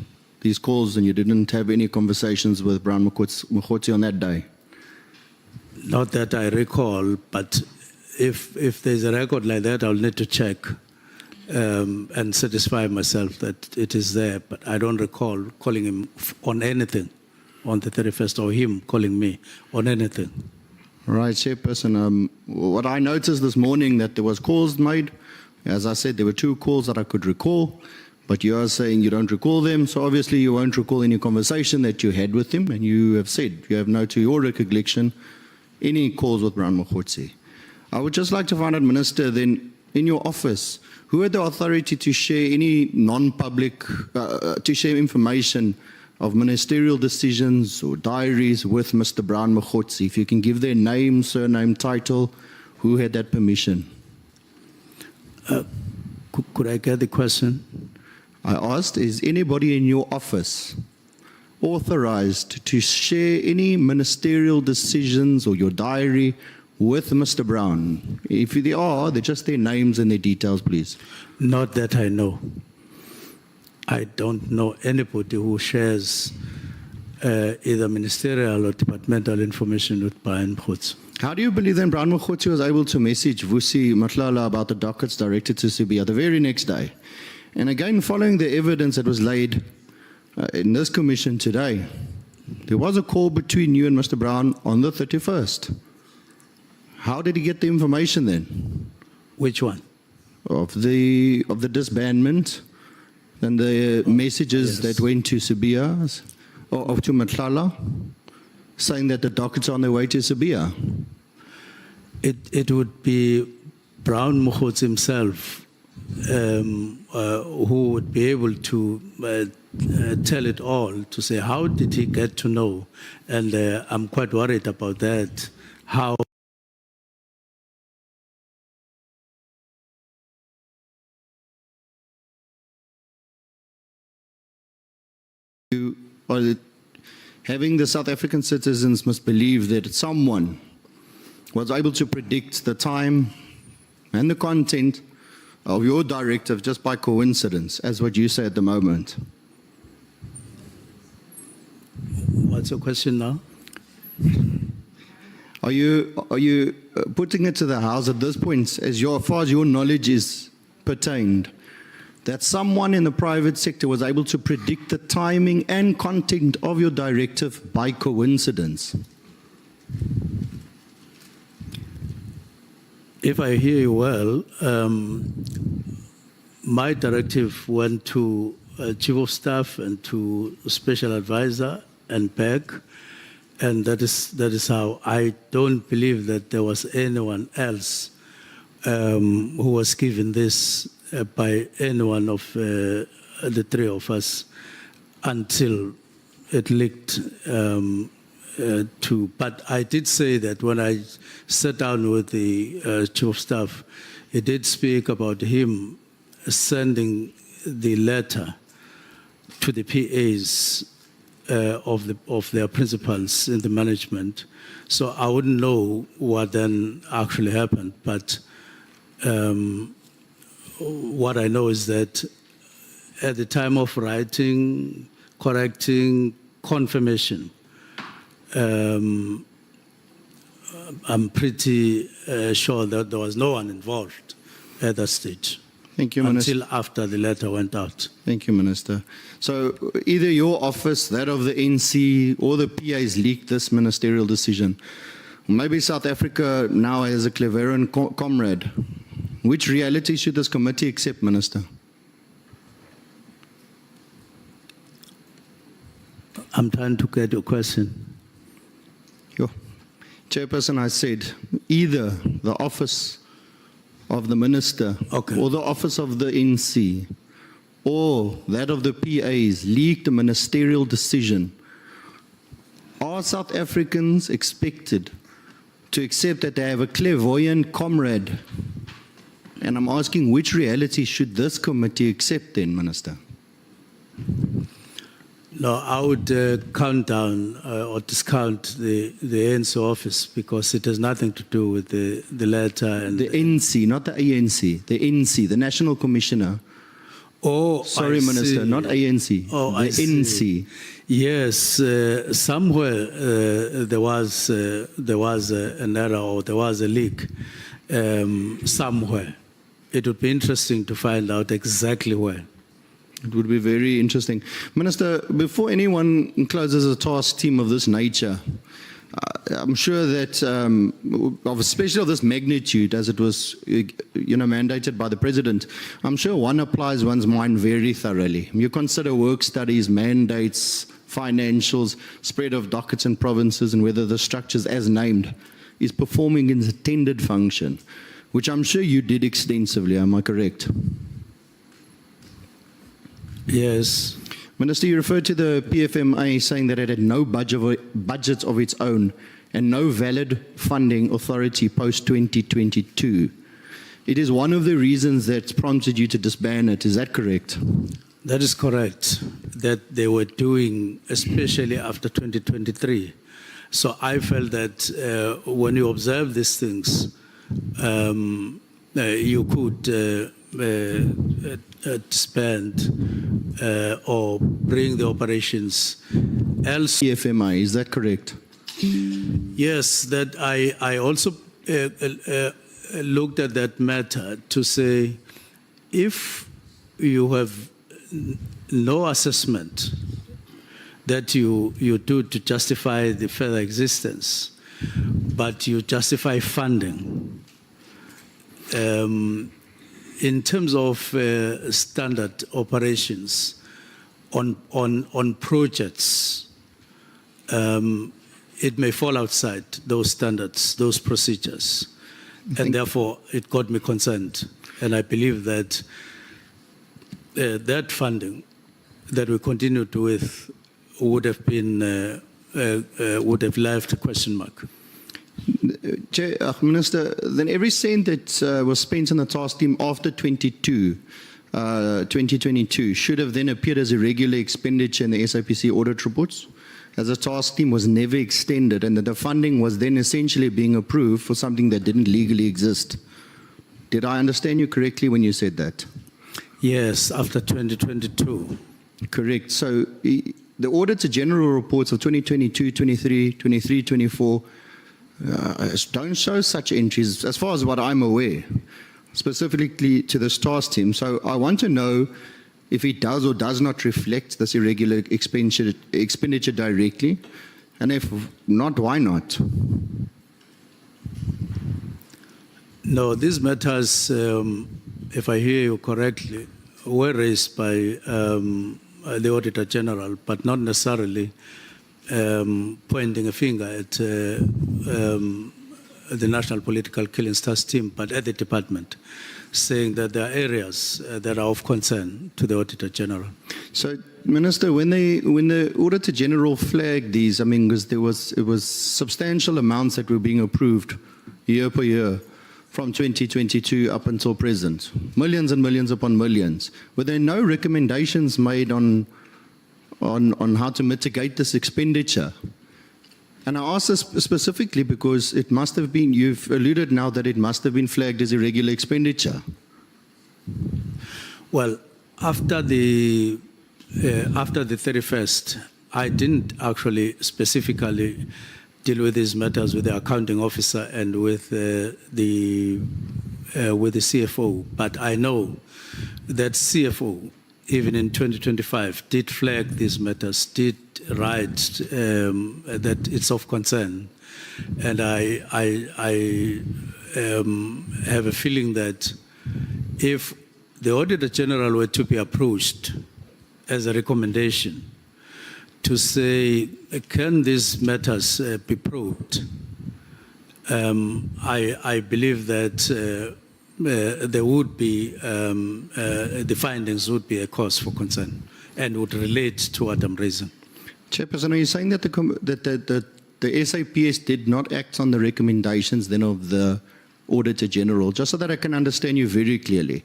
[SPEAKER 9] calls and you didn't have any conversations with Brown Mkhwanazi on that day?
[SPEAKER 2] Not that I recall, but if there's a record like that, I'll need to check and satisfy myself that it is there. But I don't recall calling him on anything. on the 31st, or him calling me on anything.
[SPEAKER 9] Right, Chairperson. What I noticed this morning that there was calls made. As I said, there were 2 calls that I could recall, but you are saying you don't recall them, so obviously you won't recall any conversation that you had with him, and you have said you have no, to your recollection, any calls with Brown Mkhwanazi. I would just like to find out, Minister, then, in your office, who had the authority to share any non-public, to share information of ministerial decisions or diaries with Mr. Brown Mkhwanazi? If you can give their name, surname, title, who had that permission?
[SPEAKER 2] Could I get the question?
[SPEAKER 9] I asked, is anybody in your office authorized to share any ministerial decisions or your diary with Mr. Brown? If they are, they're just their names and their details, please.
[SPEAKER 2] Not that I know. I don't know anybody who shares either ministerial or departmental information with Brian Mkhwanazi.
[SPEAKER 9] How do you believe then Brown Mkhwanazi was able to message Vusi Nhlanhla about the dockets directed to Sibia the very next day? And again, following the evidence that was laid in this commission today, there was a call between you and Mr. Brown on the 31st. How did he get the information then?
[SPEAKER 2] Which one?
[SPEAKER 9] Of the disbandment and the messages that went to Sibia or to Nhlanhla, saying that the dockets are on their way to Sibia.
[SPEAKER 2] It would be Brown Mkhwanazi himself who would be able to tell it all, to say how did he get to know, and I'm quite worried about that. How
[SPEAKER 9] having the South African citizens must believe that someone was able to predict the time and the content of your directive just by coincidence, as what you say at the moment.
[SPEAKER 2] What's your question now?
[SPEAKER 9] Are you putting it to the House at this point, as far as your knowledge is pertained, that someone in the private sector was able to predict the timing and content of your directive by coincidence?
[SPEAKER 2] If I hear you well, my directive went to Chief of Staff and to Special Advisor and back, and that is how. I don't believe that there was anyone else who was given this by any one of the 3 of us until it leaked but I did say that when I sat down with the Chief of Staff, he did speak about him sending the letter to the PAs of their principals in the management. So I wouldn't know what then actually happened, but what I know is that at the time of writing, correcting, confirmation, I'm pretty sure that there was no one involved at that stage.
[SPEAKER 9] Thank you, Minister.
[SPEAKER 2] Until after the letter went out.
[SPEAKER 9] Thank you, Minister. So either your office, that of the NC, or the PAs leaked this ministerial decision. Maybe South Africa now has a Cleveran comrade. Which reality should this committee accept, Minister?
[SPEAKER 2] I'm trying to get your question.
[SPEAKER 9] Chairperson, I said either the office of the Minister or the office of the NC or that of the PAs leaked a ministerial decision. Are South Africans expected to accept that they have a clairvoyant comrade? And I'm asking, which reality should this committee accept then, Minister?
[SPEAKER 2] No, I would count down or discount the ANC office because it has nothing to do with the letter. And
[SPEAKER 9] the NC, not the ANC, the NC, the National Commissioner.
[SPEAKER 2] Oh,
[SPEAKER 9] sorry, Minister, not ANC.
[SPEAKER 2] Oh,
[SPEAKER 9] the NC.
[SPEAKER 2] Yes, somewhere there was an error or there was a leak somewhere. It would be interesting to find out exactly where.
[SPEAKER 9] It would be very interesting. Minister, before anyone closes a task team of this nature, I'm sure that, especially of this magnitude, as it was, mandated by the President, I'm sure one applies one's mind very thoroughly. You consider work studies, mandates, financials, spread of dockets and provinces, and whether the structures as named is performing its intended function, which I'm sure you did extensively. Am I correct?
[SPEAKER 2] Yes.
[SPEAKER 9] Minister, you referred to the PFMA saying that it had no budget of its own and no valid funding authority post-2022. It is one of the reasons that prompted you to disband it. Is that correct?
[SPEAKER 2] That is correct, that they were doing, especially after 2023. So I felt that when you observe these things, you could spend or bring the operations else.
[SPEAKER 9] PFMA, is that correct?
[SPEAKER 2] Yes, that I also looked at that matter to say, if you have no assessment that you do to justify the further existence, but you justify funding, in terms of standard operations on projects, it may fall outside those standards, those procedures, and therefore it got me concerned. And I believe that that funding that we continued with would have been would have left a question mark.
[SPEAKER 9] Minister, then every cent that was spent on the task team after 2022 should have then appeared as a regular expenditure in the SIPC audit reports, as the task team was never extended and that the funding was then essentially being approved for something that didn't legally exist. Did I understand you correctly when you said that?
[SPEAKER 2] Yes, after 2022.
[SPEAKER 9] Correct. So the Auditor General reports of 2022, 23, 23, 24 don't show such entries, as far as what I'm aware, specifically to the task team. So I want to know if it does or does not reflect this irregular expenditure directly, and if not, why not?
[SPEAKER 2] No, these matters, if I hear you correctly, were raised by the Auditor General, but not necessarily pointing a finger at the National Political Killings Task Team, but at the department, saying that there are areas that are of concern to the Auditor General.
[SPEAKER 9] So, Minister, when the Auditor General flagged these, I mean, because it was substantial amounts that were being approved year per year from 2022 up until present, millions and millions upon millions. Were there no recommendations made on how to mitigate this expenditure? And I ask this specifically because it must have been, you've alluded now that it must have been flagged as irregular expenditure.
[SPEAKER 2] Well, after the 31st, I didn't actually specifically deal with these matters with the accounting officer and with the CFO, but I know that CFO, even in 2025, did flag these matters, did write that it's of concern. And I have a feeling that if the Auditor General were to be approached as a recommendation to say, can these matters be probed, I believe that there would be, the findings would be a cause for concern and would relate to what I'm raising.
[SPEAKER 9] Chairperson, are you saying that the SAPS did not act on the recommendations then of the Auditor General, just so that I can understand you very clearly?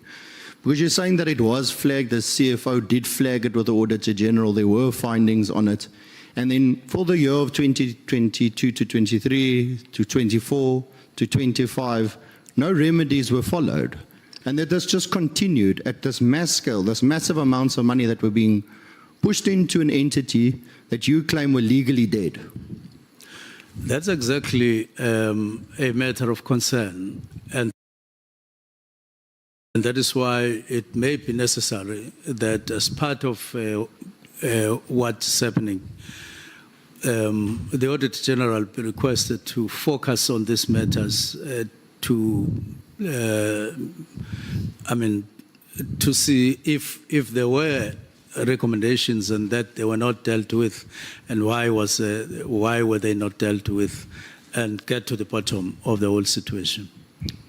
[SPEAKER 9] Because you're saying that it was flagged, the CFO did flag it with the Auditor General, there were findings on it, and then for the year of 2022 to 23 to 24 to 25, no remedies were followed, and that this just continued at this mass scale, this massive amounts of money that were being pushed into an entity that you claim were legally dead.
[SPEAKER 2] That's exactly a matter of concern, and And that is why it may be necessary that as part of what's happening, the Auditor General be requested to focus on these matters to see if there were recommendations and that they were not dealt with, and why were they not dealt with, and get to the bottom of the whole situation.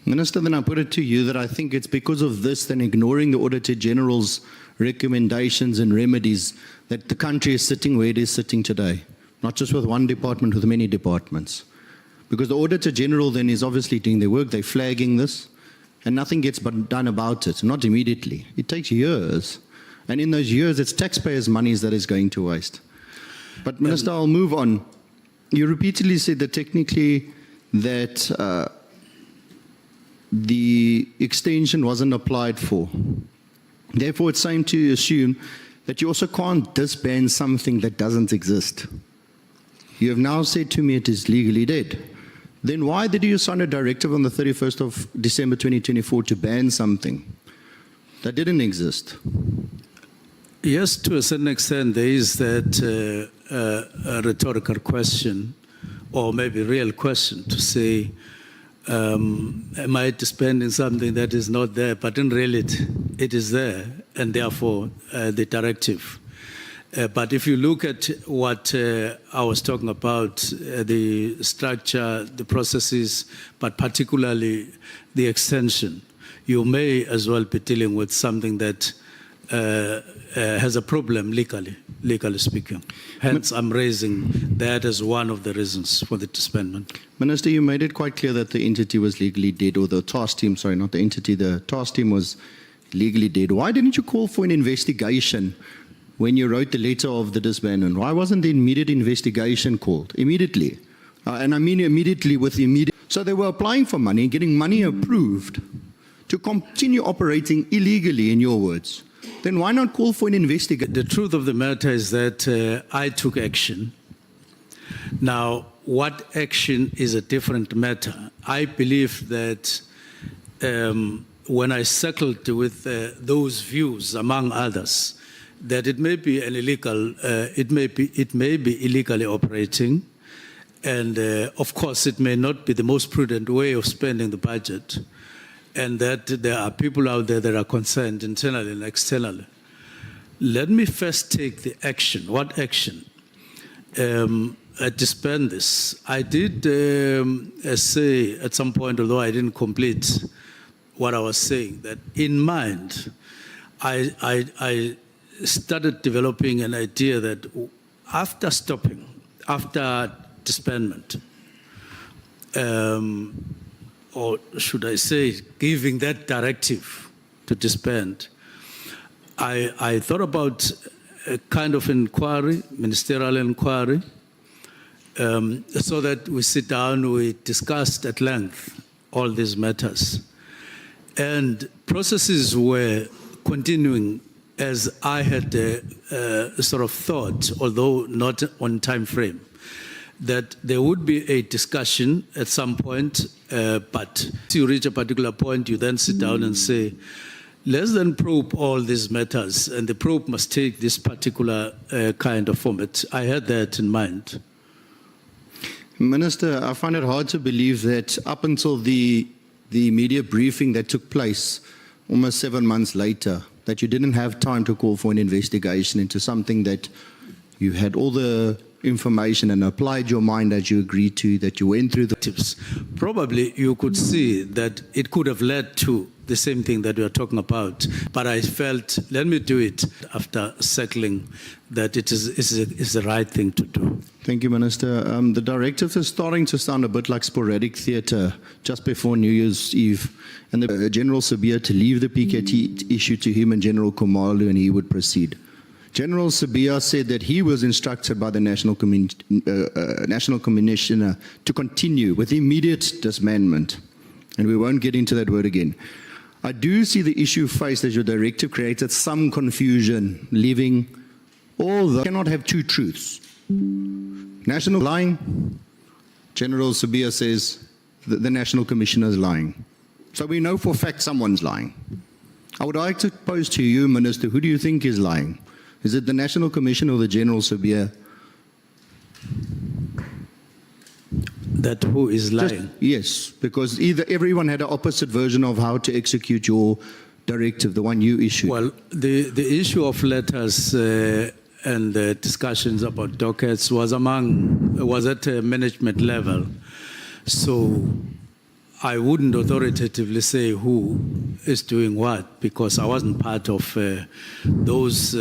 [SPEAKER 9] Minister, then I put it to you that I think it's because of this, then ignoring the Auditor General's recommendations and remedies, that the country is sitting where it is sitting today. Not just with one department, with many departments. Because the Auditor General then is obviously doing their work, they're flagging this, and nothing gets done about it, not immediately. It takes years. And in those years, it's taxpayers' monies that is going to waste. But Minister, I'll move on. You repeatedly said that technically that the extension wasn't applied for. Therefore, it's time to assume that you also can't disband something that doesn't exist. You have now said to me it is legally dead. Then why did you sign a directive on the 31st of December 2024 to ban something that didn't exist?
[SPEAKER 2] Yes, to a certain extent, there is that rhetorical question, or maybe real question, to say, am I disbanding something that is not there? But in reality, it is there, and therefore the directive. But if you look at what I was talking about, the structure, the processes, but particularly the extension, you may as well be dealing with something that has a problem legally speaking. Hence, I'm raising that as one of the reasons for the disbandment.
[SPEAKER 9] Minister, you made it quite clear that the entity was legally dead, or the task team, sorry, not the entity, the task team was legally dead. Why didn't you call for an investigation when you wrote the letter of the disbandment? Why wasn't the immediate investigation called? Immediately. And I mean immediately with immediate. So they were applying for money, getting money approved to continue operating illegally, in your words. Then why not call for an investigation?
[SPEAKER 2] The truth of the matter is that I took action. Now, what action is a different matter. I believe that when I circled with those views, among others, that it may be an illegal, it may be illegally operating, and of course it may not be the most prudent way of spending the budget, and that there are people out there that are concerned internally and externally. Let me first take the action. What action? Disband this. I did say at some point, although I didn't complete what I was saying, that in mind, I started developing an idea that after stopping, after disbandment, or should I say, giving that directive to disband, I thought about a kind of inquiry, ministerial inquiry, so that we sit down, we discussed at length all these matters. And processes were continuing as I had sort of thought, although not on time frame, that there would be a discussion at some point, but if you reach a particular point, you then sit down and say, let's then probe all these matters, and the probe must take this particular kind of format. I had that in mind.
[SPEAKER 9] Minister, I find it hard to believe that up until the media briefing that took place almost 7 months later, that you didn't have time to call for an investigation into something that you had all the information and applied your mind as you agreed to, that you went through the
[SPEAKER 2] tips. Probably you could see that it could have led to the same thing that we are talking about, but I felt, let me do it after settling that it is the right thing to do.
[SPEAKER 9] Thank you, Minister. The directive is starting to sound a bit like sporadic theatre just before New Year's Eve, and the General Sabia to leave the PKT issue to him and General Kumalu, and he would proceed. General Sabia said that he was instructed by the National Commissioner to continue with immediate disbandment, and we won't get into that word again. I do see the issue faced as your directive created some confusion, leaving all the cannot have two truths. National lying, General Sabia says that the National Commissioner is lying. So we know for a fact someone's lying. I would like to pose to you, Minister, who do you think is lying? Is it the National Commission or the General Sabia?
[SPEAKER 2] That who is lying?
[SPEAKER 9] Yes, because either everyone had an opposite version of how to execute your directive, the one you issued.
[SPEAKER 2] Well, the issue of letters and discussions about dockets was at a management level. So I wouldn't authoritatively say who is doing what because I wasn't part of those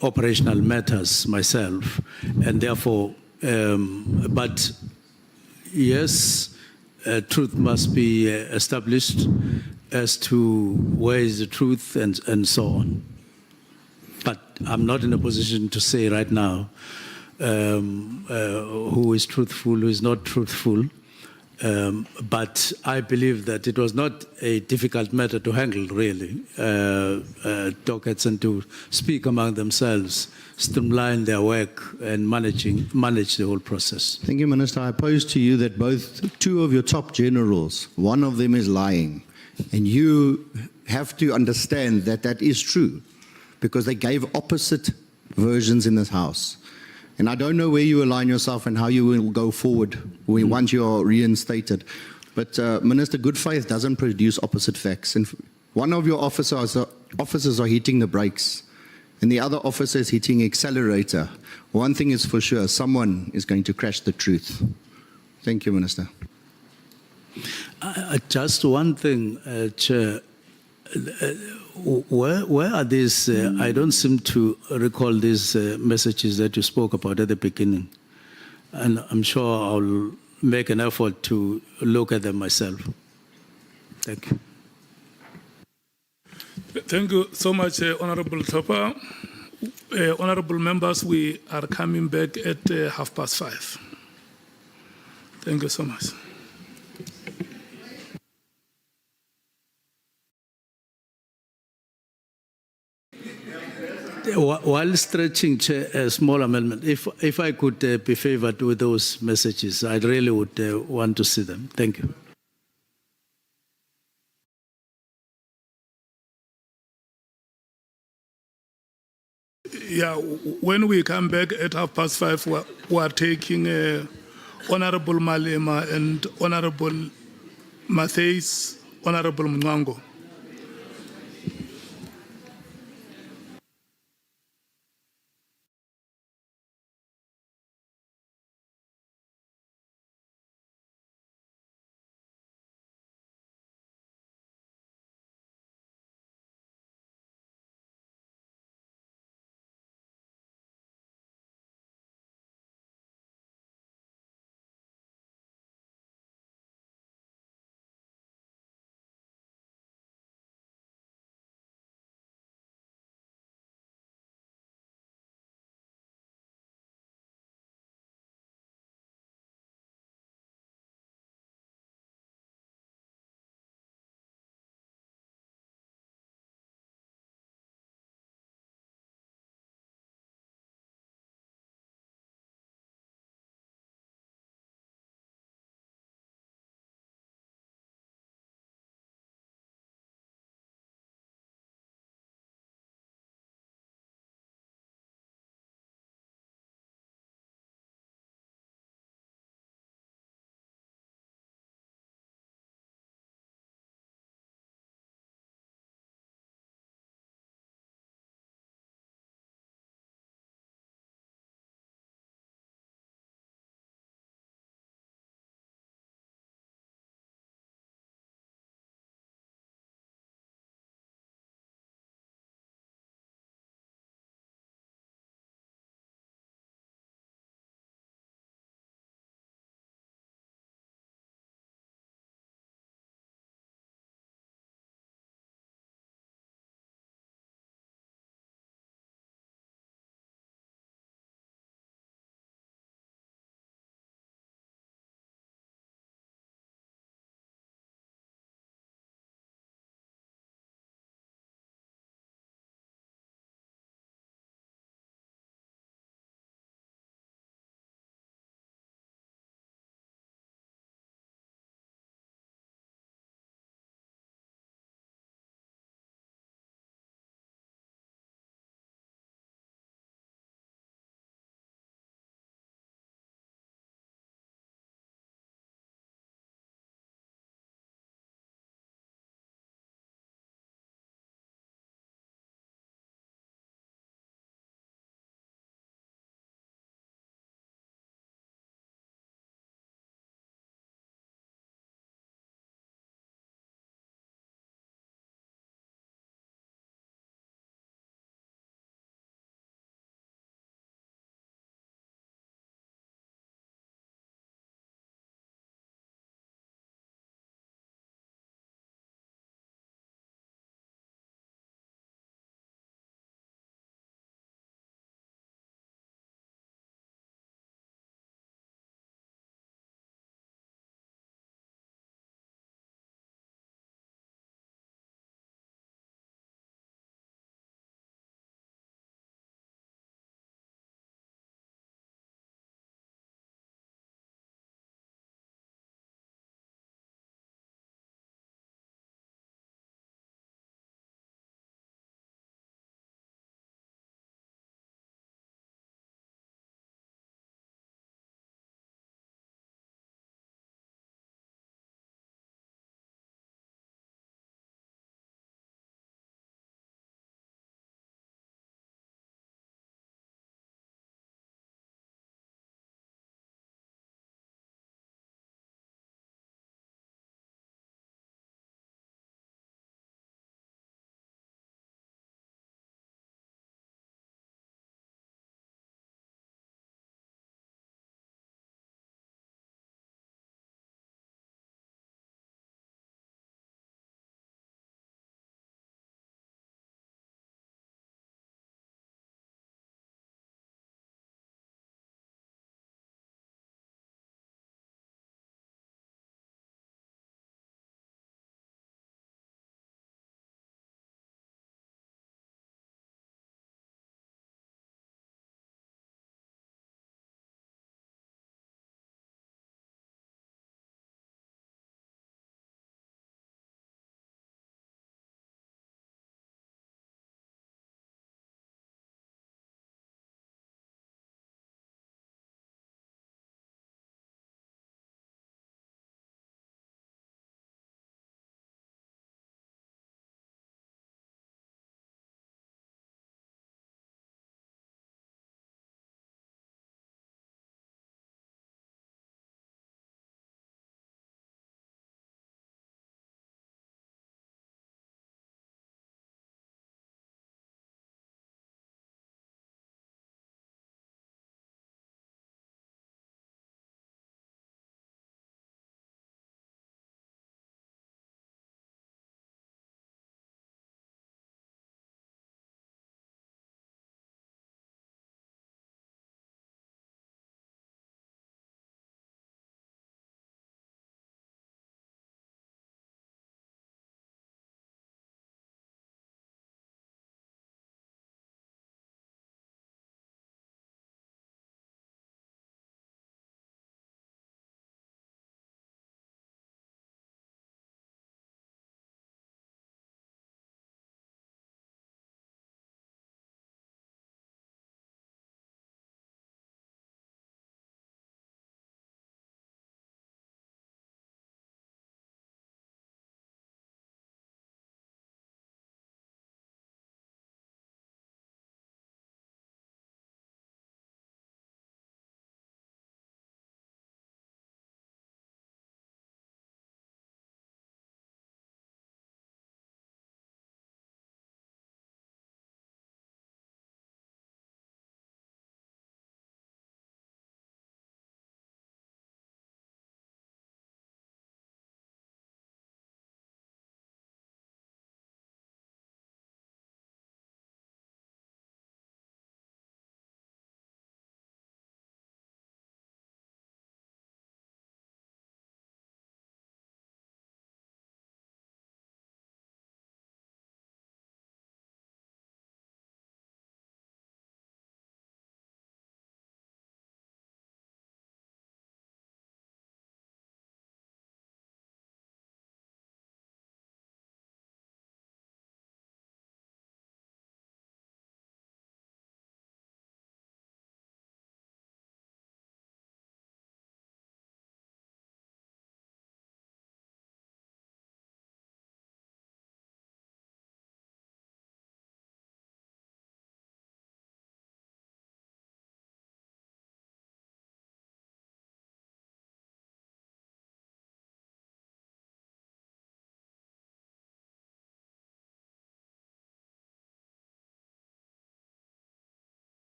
[SPEAKER 2] operational matters myself, and therefore, but yes, truth must be established as to where is the truth and so on. But I'm not in a position to say right now who is truthful, who is not truthful. But I believe that it was not a difficult matter to handle, really, dockets and to speak among themselves, streamline their work and manage the whole process.
[SPEAKER 9] Thank you, Minister. I pose to you that two of your top generals, one of them is lying. And you have to understand that that is true because they gave opposite versions in this House. And I don't know where you align yourself and how you will go forward once you are reinstated. But Minister, good faith doesn't produce opposite facts. And one of your officers are hitting the brakes and the other officer is hitting accelerator. One thing is for sure, someone is going to crash the truth. Thank you, Minister.
[SPEAKER 2] Just one thing, Chair. Where are these? I don't seem to recall these messages that you spoke about at the beginning. And I'm sure I'll make an effort to look at them myself. Thank you.
[SPEAKER 3] Thank you so much, Honorable Topper. Honorable members, we are coming back at 5:30. Thank you so much.
[SPEAKER 2] While stretching, Chair, a small amendment, if I could be favored with those messages, I really would want to see them. Thank you.
[SPEAKER 3] Yeah, when we come back at 5:30, we are taking Honorable Malema and Honorable Mattheys, Honorable Mngango.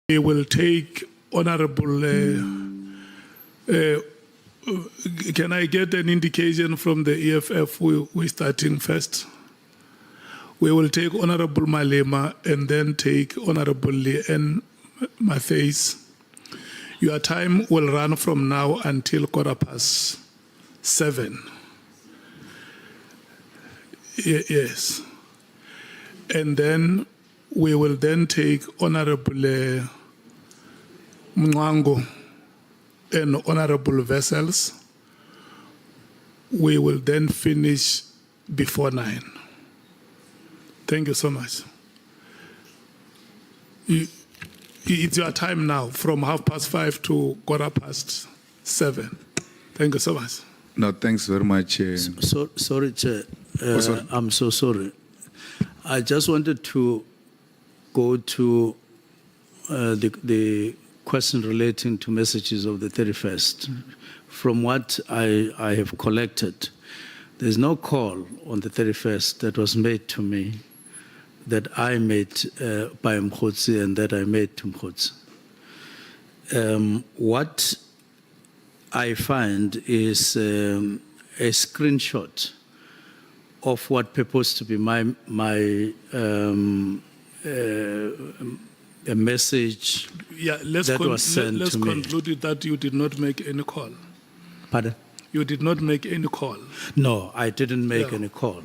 [SPEAKER 3] We will take Honorable. Can I get an indication from the EFF? We're starting first. We will take Honorable Malema and then take Honorable Leanne Mattheys. Your time will run from now until 7:15. Yes. And then we will then take Honorable Mwango and Honorable Vessels. We will then finish before 9. Thank you so much. It's your time now from 5:30 to 7:15. Thank you so much.
[SPEAKER 5] No, thanks very much.
[SPEAKER 2] Sorry, Chair.
[SPEAKER 5] Sorry.
[SPEAKER 2] I'm so sorry. I just wanted to go to the question relating to messages of the 31st. From what I have collected, there's no call on the 31st that was made to me that I made by Mkhwanazi and that I made to Mkhwanazi. What I find is a screenshot of what purports to be a message that was sent
[SPEAKER 3] let's
[SPEAKER 2] to me.
[SPEAKER 3] conclude that you did not make any call.
[SPEAKER 2] Pardon?
[SPEAKER 3] You did not make any call.
[SPEAKER 2] No, I didn't make
[SPEAKER 3] Yeah.
[SPEAKER 2] any call,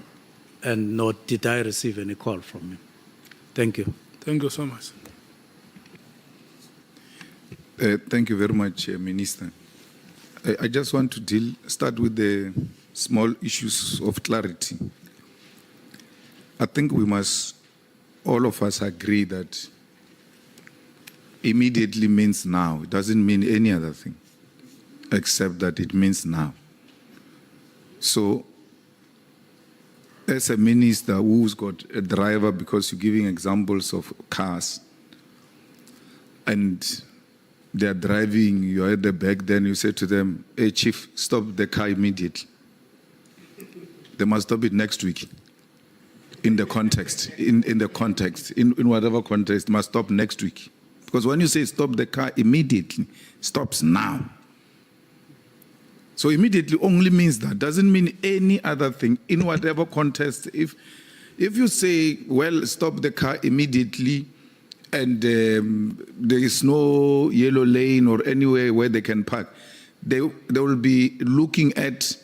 [SPEAKER 2] and nor did I receive any call from him. Thank you.
[SPEAKER 3] Thank you so much.
[SPEAKER 5] Thank you very much, Minister. I just want to start with the small issues of clarity. I think we must, all of us agree that immediately means now. It doesn't mean any other thing, except that it means now. So, as a minister who's got a driver, because you're giving examples of cars, and they're driving, you're at the back, then you say to them, hey, Chief, stop the car immediately. They must stop it next week. In the context, in whatever context, must stop next week. Because when you say stop the car immediately, stops now. So immediately only means that, doesn't mean any other thing in whatever context. If you say, well, stop the car immediately, and there is no yellow lane or anywhere where they can park, they will be looking at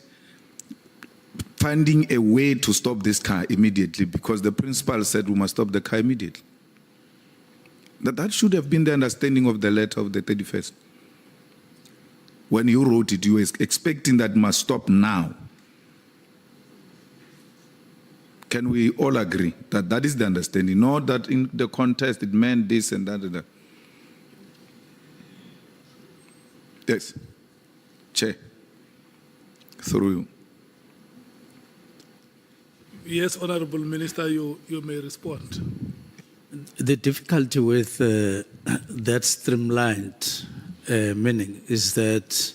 [SPEAKER 5] finding a way to stop this car immediately, because the principal said we must stop the car immediately. That should have been the understanding of the letter of the 31st. When you wrote it, you were expecting that must stop now. Can we all agree that that is the understanding? Not that in the context it meant this and that and that. Yes. Chair. Through you.
[SPEAKER 3] Yes, Honorable Minister, you may respond.
[SPEAKER 2] The difficulty with that streamlined meaning is that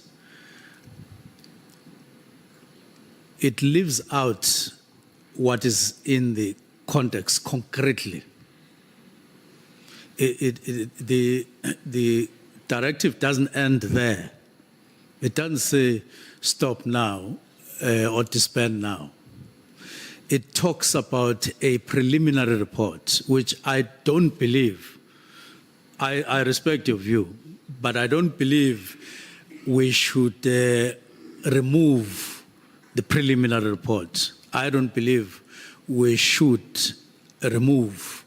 [SPEAKER 2] it leaves out what is in the context concretely. The directive doesn't end there. It doesn't say stop now or disband now. It talks about a preliminary report, which I don't believe, I respect your view, but I don't believe we should remove the preliminary report. I don't believe we should remove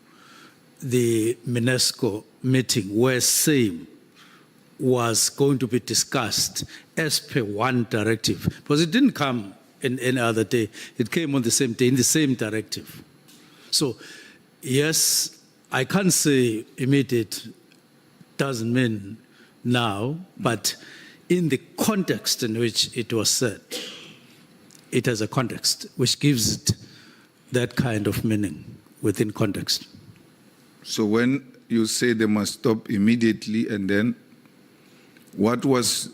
[SPEAKER 2] the UNESCO meeting where same was going to be discussed as per one directive, because it didn't come in any other day. It came on the same day in the same directive. So, yes, I can't say immediate doesn't mean now, but in the context in which it was said, it has a context which gives it that kind of meaning within context.
[SPEAKER 5] So when you say they must stop immediately, and then what was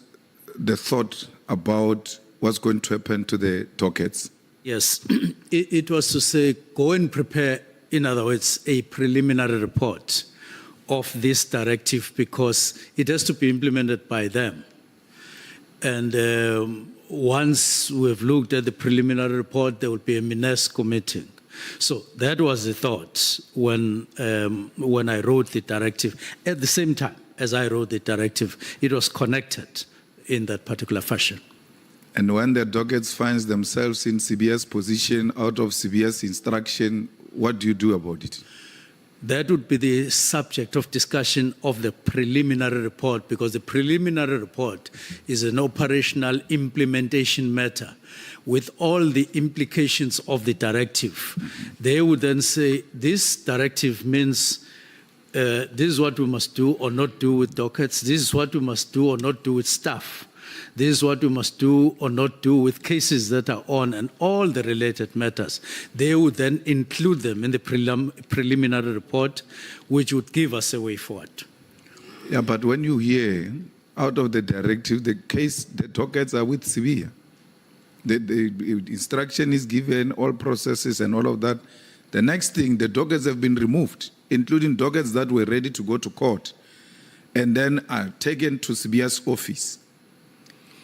[SPEAKER 5] the thought about what's going to happen to the dockets?
[SPEAKER 2] Yes, it was to say, go and prepare, in other words, a preliminary report of this directive because it has to be implemented by them. And once we've looked at the preliminary report, there will be a MINESCO meeting. So that was the thought when I wrote the directive. At the same time as I wrote the directive, it was connected in that particular fashion.
[SPEAKER 5] And when the dockets finds themselves in CBS position out of CBS instruction, what do you do about it?
[SPEAKER 2] That would be the subject of discussion of the preliminary report, because the preliminary report is an operational implementation matter with all the implications of the directive. They would then say, this directive means this is what we must do or not do with dockets, this is what we must do or not do with staff, this is what we must do or not do with cases that are on, and all the related matters. They would then include them in the preliminary report, which would give us a way forward.
[SPEAKER 5] Yeah, but when you hear out of the directive, the dockets are with Sibia. The instruction is given, all processes and all of that. The next thing, the dockets have been removed, including dockets that were ready to go to court, and then are taken to Sibia's office.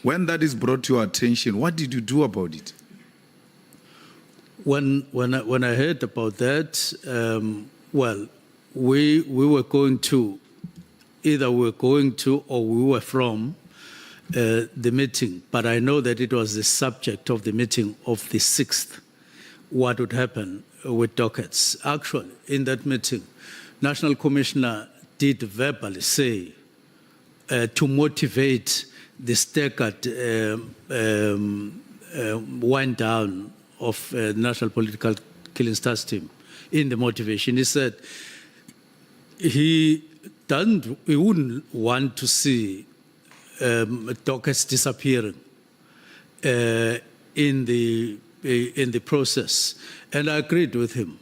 [SPEAKER 5] When that is brought to your attention, what did you do about it?
[SPEAKER 2] When I heard about that, well, we were going to, either we were going to or we were from the meeting, but I know that it was the subject of the meeting of the 6th, what would happen with dockets. Actually, in that meeting, National Commissioner did verbally say to motivate the staggered wind down of National Political Killing Stars team in the motivation. He said he wouldn't want to see dockets disappearing in the process, and I agreed with him.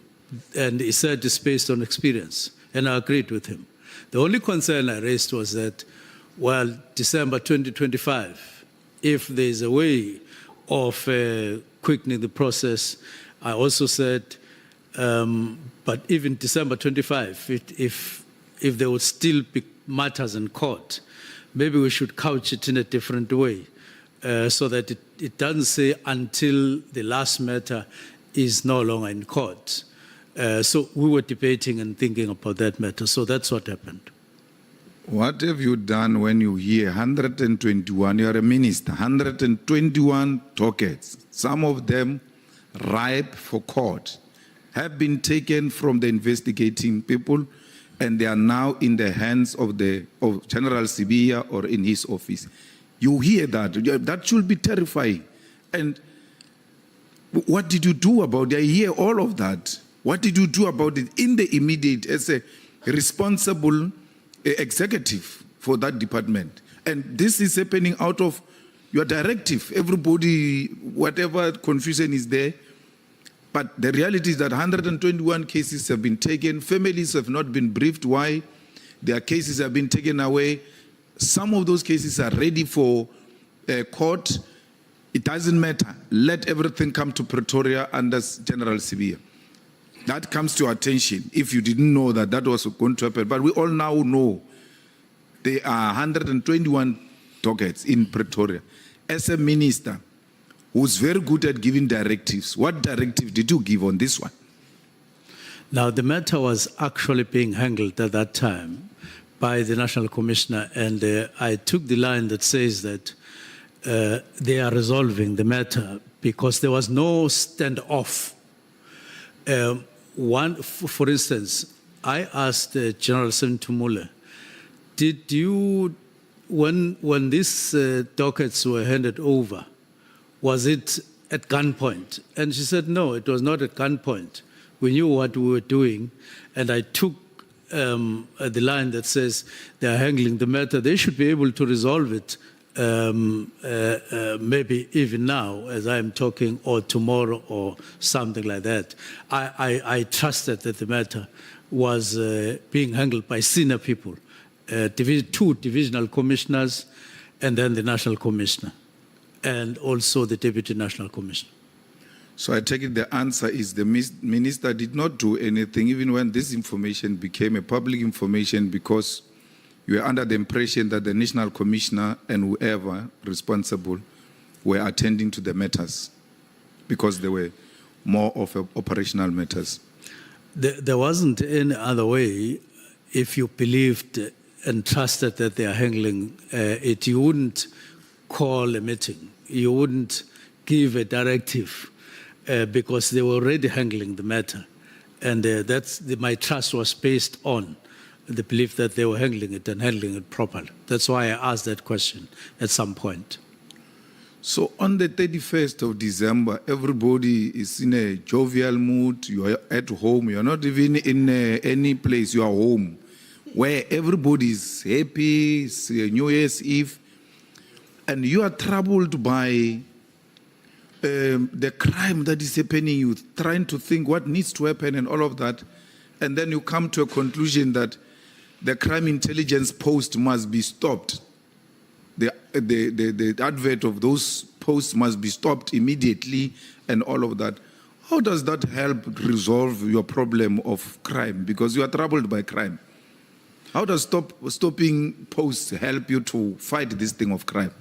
[SPEAKER 2] And he said it's based on experience, and I agreed with him. The only concern I raised was that, well, December 2025, if there's a way of quickening the process, I also said, but even December 25, if there would still be matters in court, maybe we should couch it in a different way so that it doesn't say until the last matter is no longer in court. So we were debating and thinking about that matter. So that's what happened.
[SPEAKER 5] What have you done when you hear 121, you are a minister, 121 dockets, some of them ripe for court, have been taken from the investigating people, and they are now in the hands of General Sibia or in his office. You hear that. That should be terrifying. And what did you do about it? I hear all of that. What did you do about it in the immediate as a responsible executive for that department? And this is happening out of your directive. Everybody, whatever confusion is there. But the reality is that 121 cases have been taken. Families have not been briefed why their cases have been taken away. Some of those cases are ready for court. It doesn't matter. Let everything come to Pretoria under General Sibia. That comes to attention if you didn't know that that was going to happen. But we all now know there are 121 dockets in Pretoria. As a minister who's very good at giving directives, what directive did you give on this one?
[SPEAKER 2] Now, the matter was actually being handled at that time by the National Commissioner, and I took the line that says that they are resolving the matter because there was no standoff. For instance, I asked General Senzo, did you, when these dockets were handed over, was it at gunpoint? And she said, no, it was not at gunpoint. We knew what we were doing, and I took the line that says they are handling the matter. They should be able to resolve it maybe even now as I am talking, or tomorrow, or something like that. I trusted that the matter was being handled by senior people, two divisional commissioners, and then the national commissioner, and also the deputy national commissioner.
[SPEAKER 5] So I take it the answer is the minister did not do anything, even when this information became a public information, because you were under the impression that the National Commissioner and whoever responsible were attending to the matters, because they were more of operational matters.
[SPEAKER 2] There wasn't any other way. If you believed and trusted that they are handling it, you wouldn't call a meeting. You wouldn't give a directive because they were already handling the matter. And my trust was based on the belief that they were handling it and handling it properly. That's why I asked that question at some point.
[SPEAKER 5] So on the 31st of December, everybody is in a jovial mood. You are at home. You are not even in any place. You are home, where everybody is happy. It's New Year's Eve. And you are troubled by the crime that is happening. You're trying to think what needs to happen and all of that. And then you come to a conclusion that the crime intelligence post must be stopped. The advert of those posts must be stopped immediately and all of that. How does that help resolve your problem of crime? Because you are troubled by crime. How does stopping posts help you to fight this thing of crime?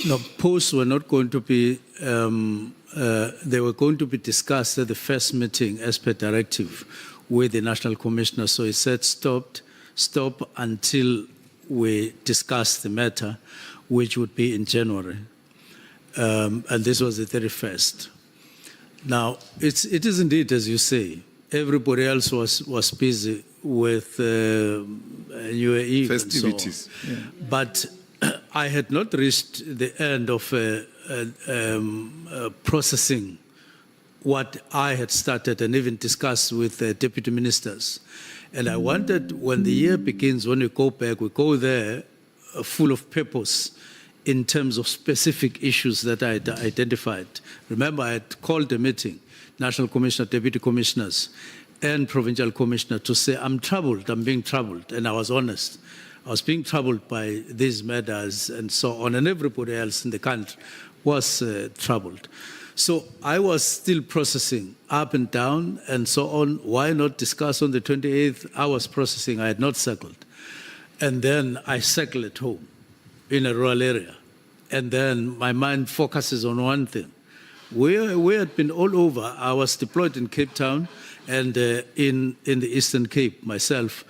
[SPEAKER 2] No, posts were not going to be, they were going to be discussed at the first meeting as per directive with the National Commissioner. So he said stop until we discuss the matter, which would be in January. And this was the 31st. Now, it is indeed, as you say, everybody else was busy with New Year Eve
[SPEAKER 5] festivities.
[SPEAKER 2] And so on. Yeah. But I had not reached the end of processing what I had started and even discussed with deputy ministers. And I wanted, when the year begins, when we go back, we go there full of purpose in terms of specific issues that I had identified. Remember, I had called a meeting, National Commissioner, Deputy Commissioners, and Provincial Commissioner to say, I'm troubled, I'm being troubled. And I was honest. I was being troubled by these matters and so on, and everybody else in the country was troubled. So I was still processing up and down and so on. Why not discuss on the 28th? I was processing, I had not circled. And then I circle at home in a rural area. And then my mind focuses on one thing. We had been all over. I was deployed in Cape Town and in the Eastern Cape myself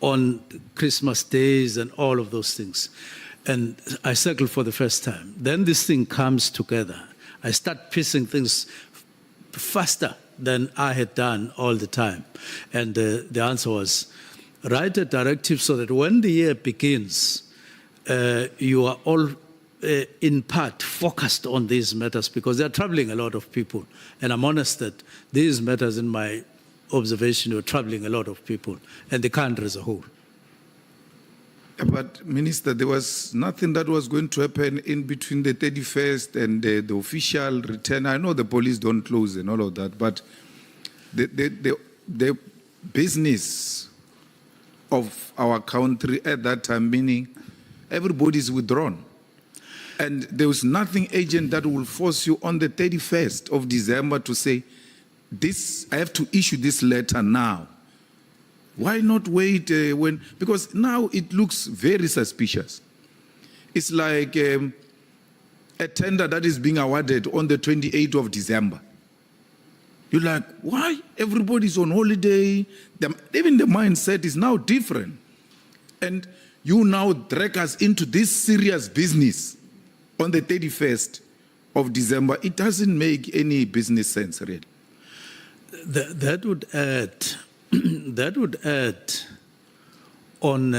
[SPEAKER 2] on Christmas days and all of those things. And I circled for the first time. Then this thing comes together. I start piecing things faster than I had done all the time. And the answer was, write a directive so that when the year begins, you are all in part focused on these matters because they're troubling a lot of people. And I'm honest that these matters, in my observation, were troubling a lot of people and the country as a whole.
[SPEAKER 5] But, Minister, there was nothing that was going to happen in between the 31st and the official return. I know the police don't close and all of that, but the business of our country at that time, meaning everybody's withdrawn. And there was nothing urgent that will force you on the 31st of December to say, this, I have to issue this letter now. Why not wait because now it looks very suspicious. It's like a tender that is being awarded on the 28th of December. You're like, why? Everybody's on holiday. Even the mindset is now different. And you now drag us into this serious business on the 31st of December. It doesn't make any business sense, really.
[SPEAKER 2] That would add... that would add on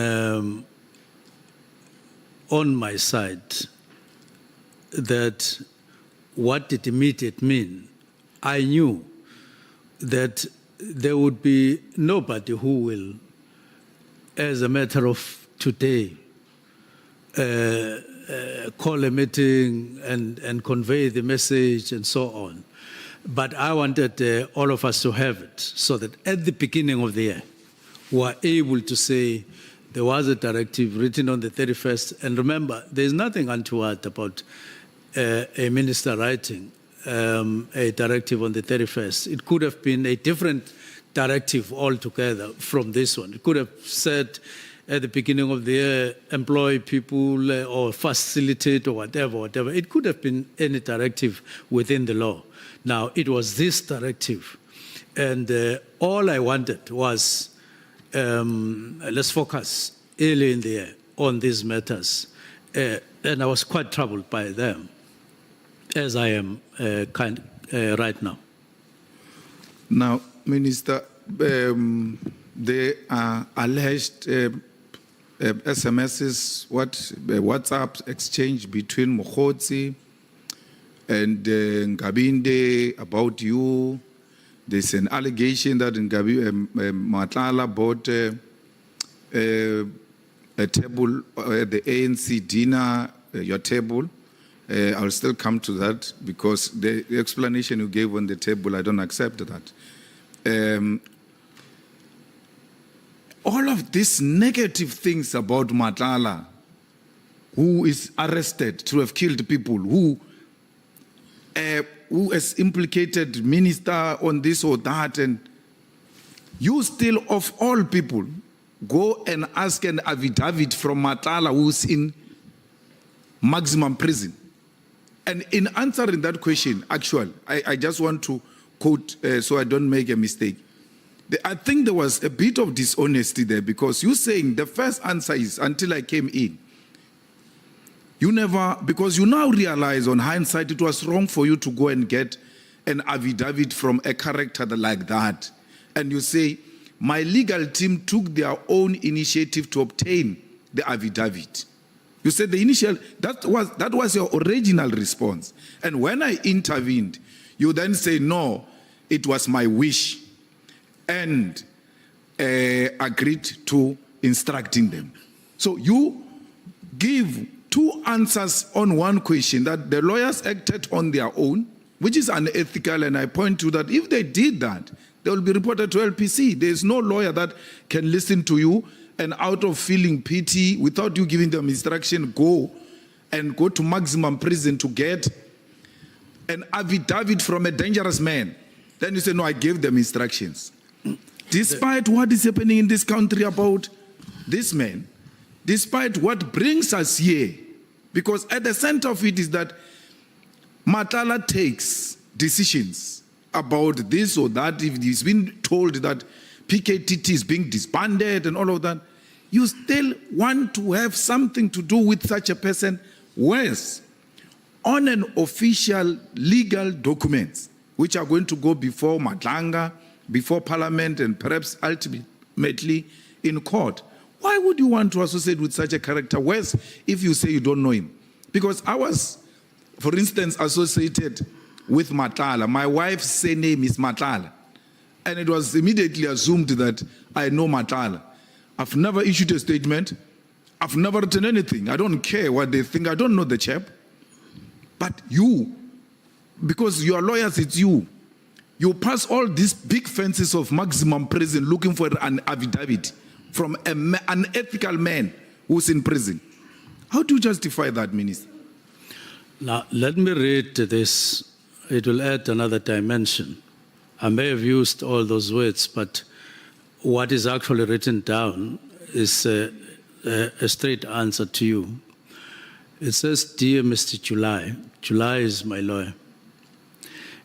[SPEAKER 2] my side that what did immediate mean? I knew that there would be nobody who will, as a matter of today, call a meeting and convey the message and so on. But I wanted all of us to have it so that at the beginning of the year, we are able to say there was a directive written on the 31st. And remember, there's nothing untoward about a minister writing a directive on the 31st. It could have been a different directive altogether from this one. It could have said at the beginning of the year, employ people or facilitate or whatever. It could have been any directive within the law. Now, it was this directive. And all I wanted was, let's focus early in the year on these matters. And I was quite troubled by them, as I am right now.
[SPEAKER 5] Now, Minister, there are alleged SMSs, WhatsApp exchange between Mkhwanazi and Ngabinde about you. There's an allegation that Nhlanhla bought a table at the ANC dinner, your table. I'll still come to that because the explanation you gave on the table, I don't accept that. All of these negative things about Nhlanhla, who is arrested to have killed people, who has implicated minister on this or that, and you still, of all people, go and ask an affidavit from Nhlanhla, who's in maximum prison. And in answering that question, actually, I just want to quote so I don't make a mistake. I think there was a bit of dishonesty there because you're saying the first answer is until I came in. You never, because you now realize on hindsight it was wrong for you to go and get an affidavit from a character like that. And you say, my legal team took their own initiative to obtain the affidavit. You said the initial, that was your original response. And when I intervened, you then say, no, it was my wish, and agreed to instructing them. So you give two answers on one question, that the lawyers acted on their own, which is unethical, and I point to that if they did that, they will be reported to LPC. There is no lawyer that can listen to you and out of feeling pity, without you giving them instruction, go to maximum prison to get an affidavit from a dangerous man. Then you say, no, I gave them instructions. Despite what is happening in this country about this man, despite what brings us here, because at the center of it is that Nhlanhla takes decisions about this or that. If he's been told that PKTT is being disbanded and all of that, you still want to have something to do with such a person, whereas on an official legal documents, which are going to go before Madlanga, before Parliament, and perhaps ultimately in court. Why would you want to associate with such a character, whereas if you say you don't know him? Because I was, for instance, associated with Nhlanhla. My wife's surname is Nhlanhla. And it was immediately assumed that I know Nhlanhla. I've never issued a statement. I've never written anything. I don't care what they think. I don't know the chap. But you, because you are lawyers, it's you. You pass all these big fences of maximum prison looking for an affidavit from an unethical man who's in prison. How do you justify that, Minister?
[SPEAKER 2] Now, let me read this. It will add another dimension. I may have used all those words, but what is actually written down is a straight answer to you. It says, Dear Mr. July, July is my lawyer.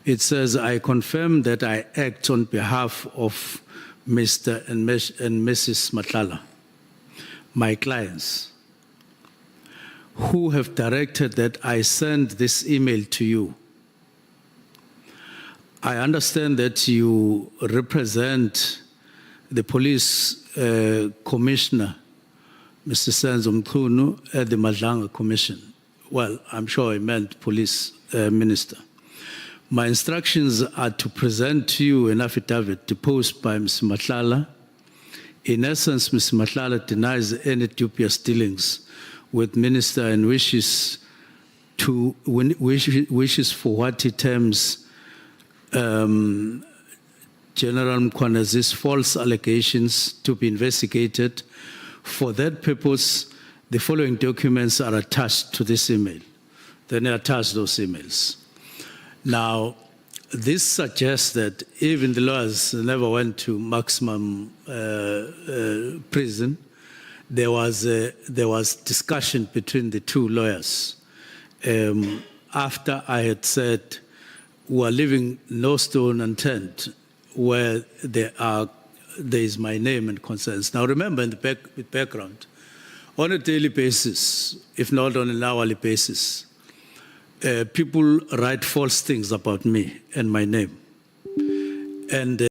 [SPEAKER 2] It says, I confirm that I act on behalf of Mr. and Mrs. Nhlanhla, my clients, who have directed that I send this email to you. I understand that you represent the police commissioner, Mr. Senzo Mchunu, at the Madlanga Commission. Well, I'm sure I meant police minister. My instructions are to present to you an affidavit deposed by Ms. Nhlanhla. In essence, Ms. Nhlanhla denies any dubious dealings with minister and wishes for what he terms General Mkhwanazi's false allegations to be investigated. For that purpose, the following documents are attached to this email. Then I attach those emails. Now, this suggests that even the lawyers never went to maximum prison. There was discussion between the two lawyers. After I had said, we are leaving no stone unturned where there is my name and concerns. Now remember, in the background, on a daily basis, if not on an hourly basis, people write false things about me and my name. And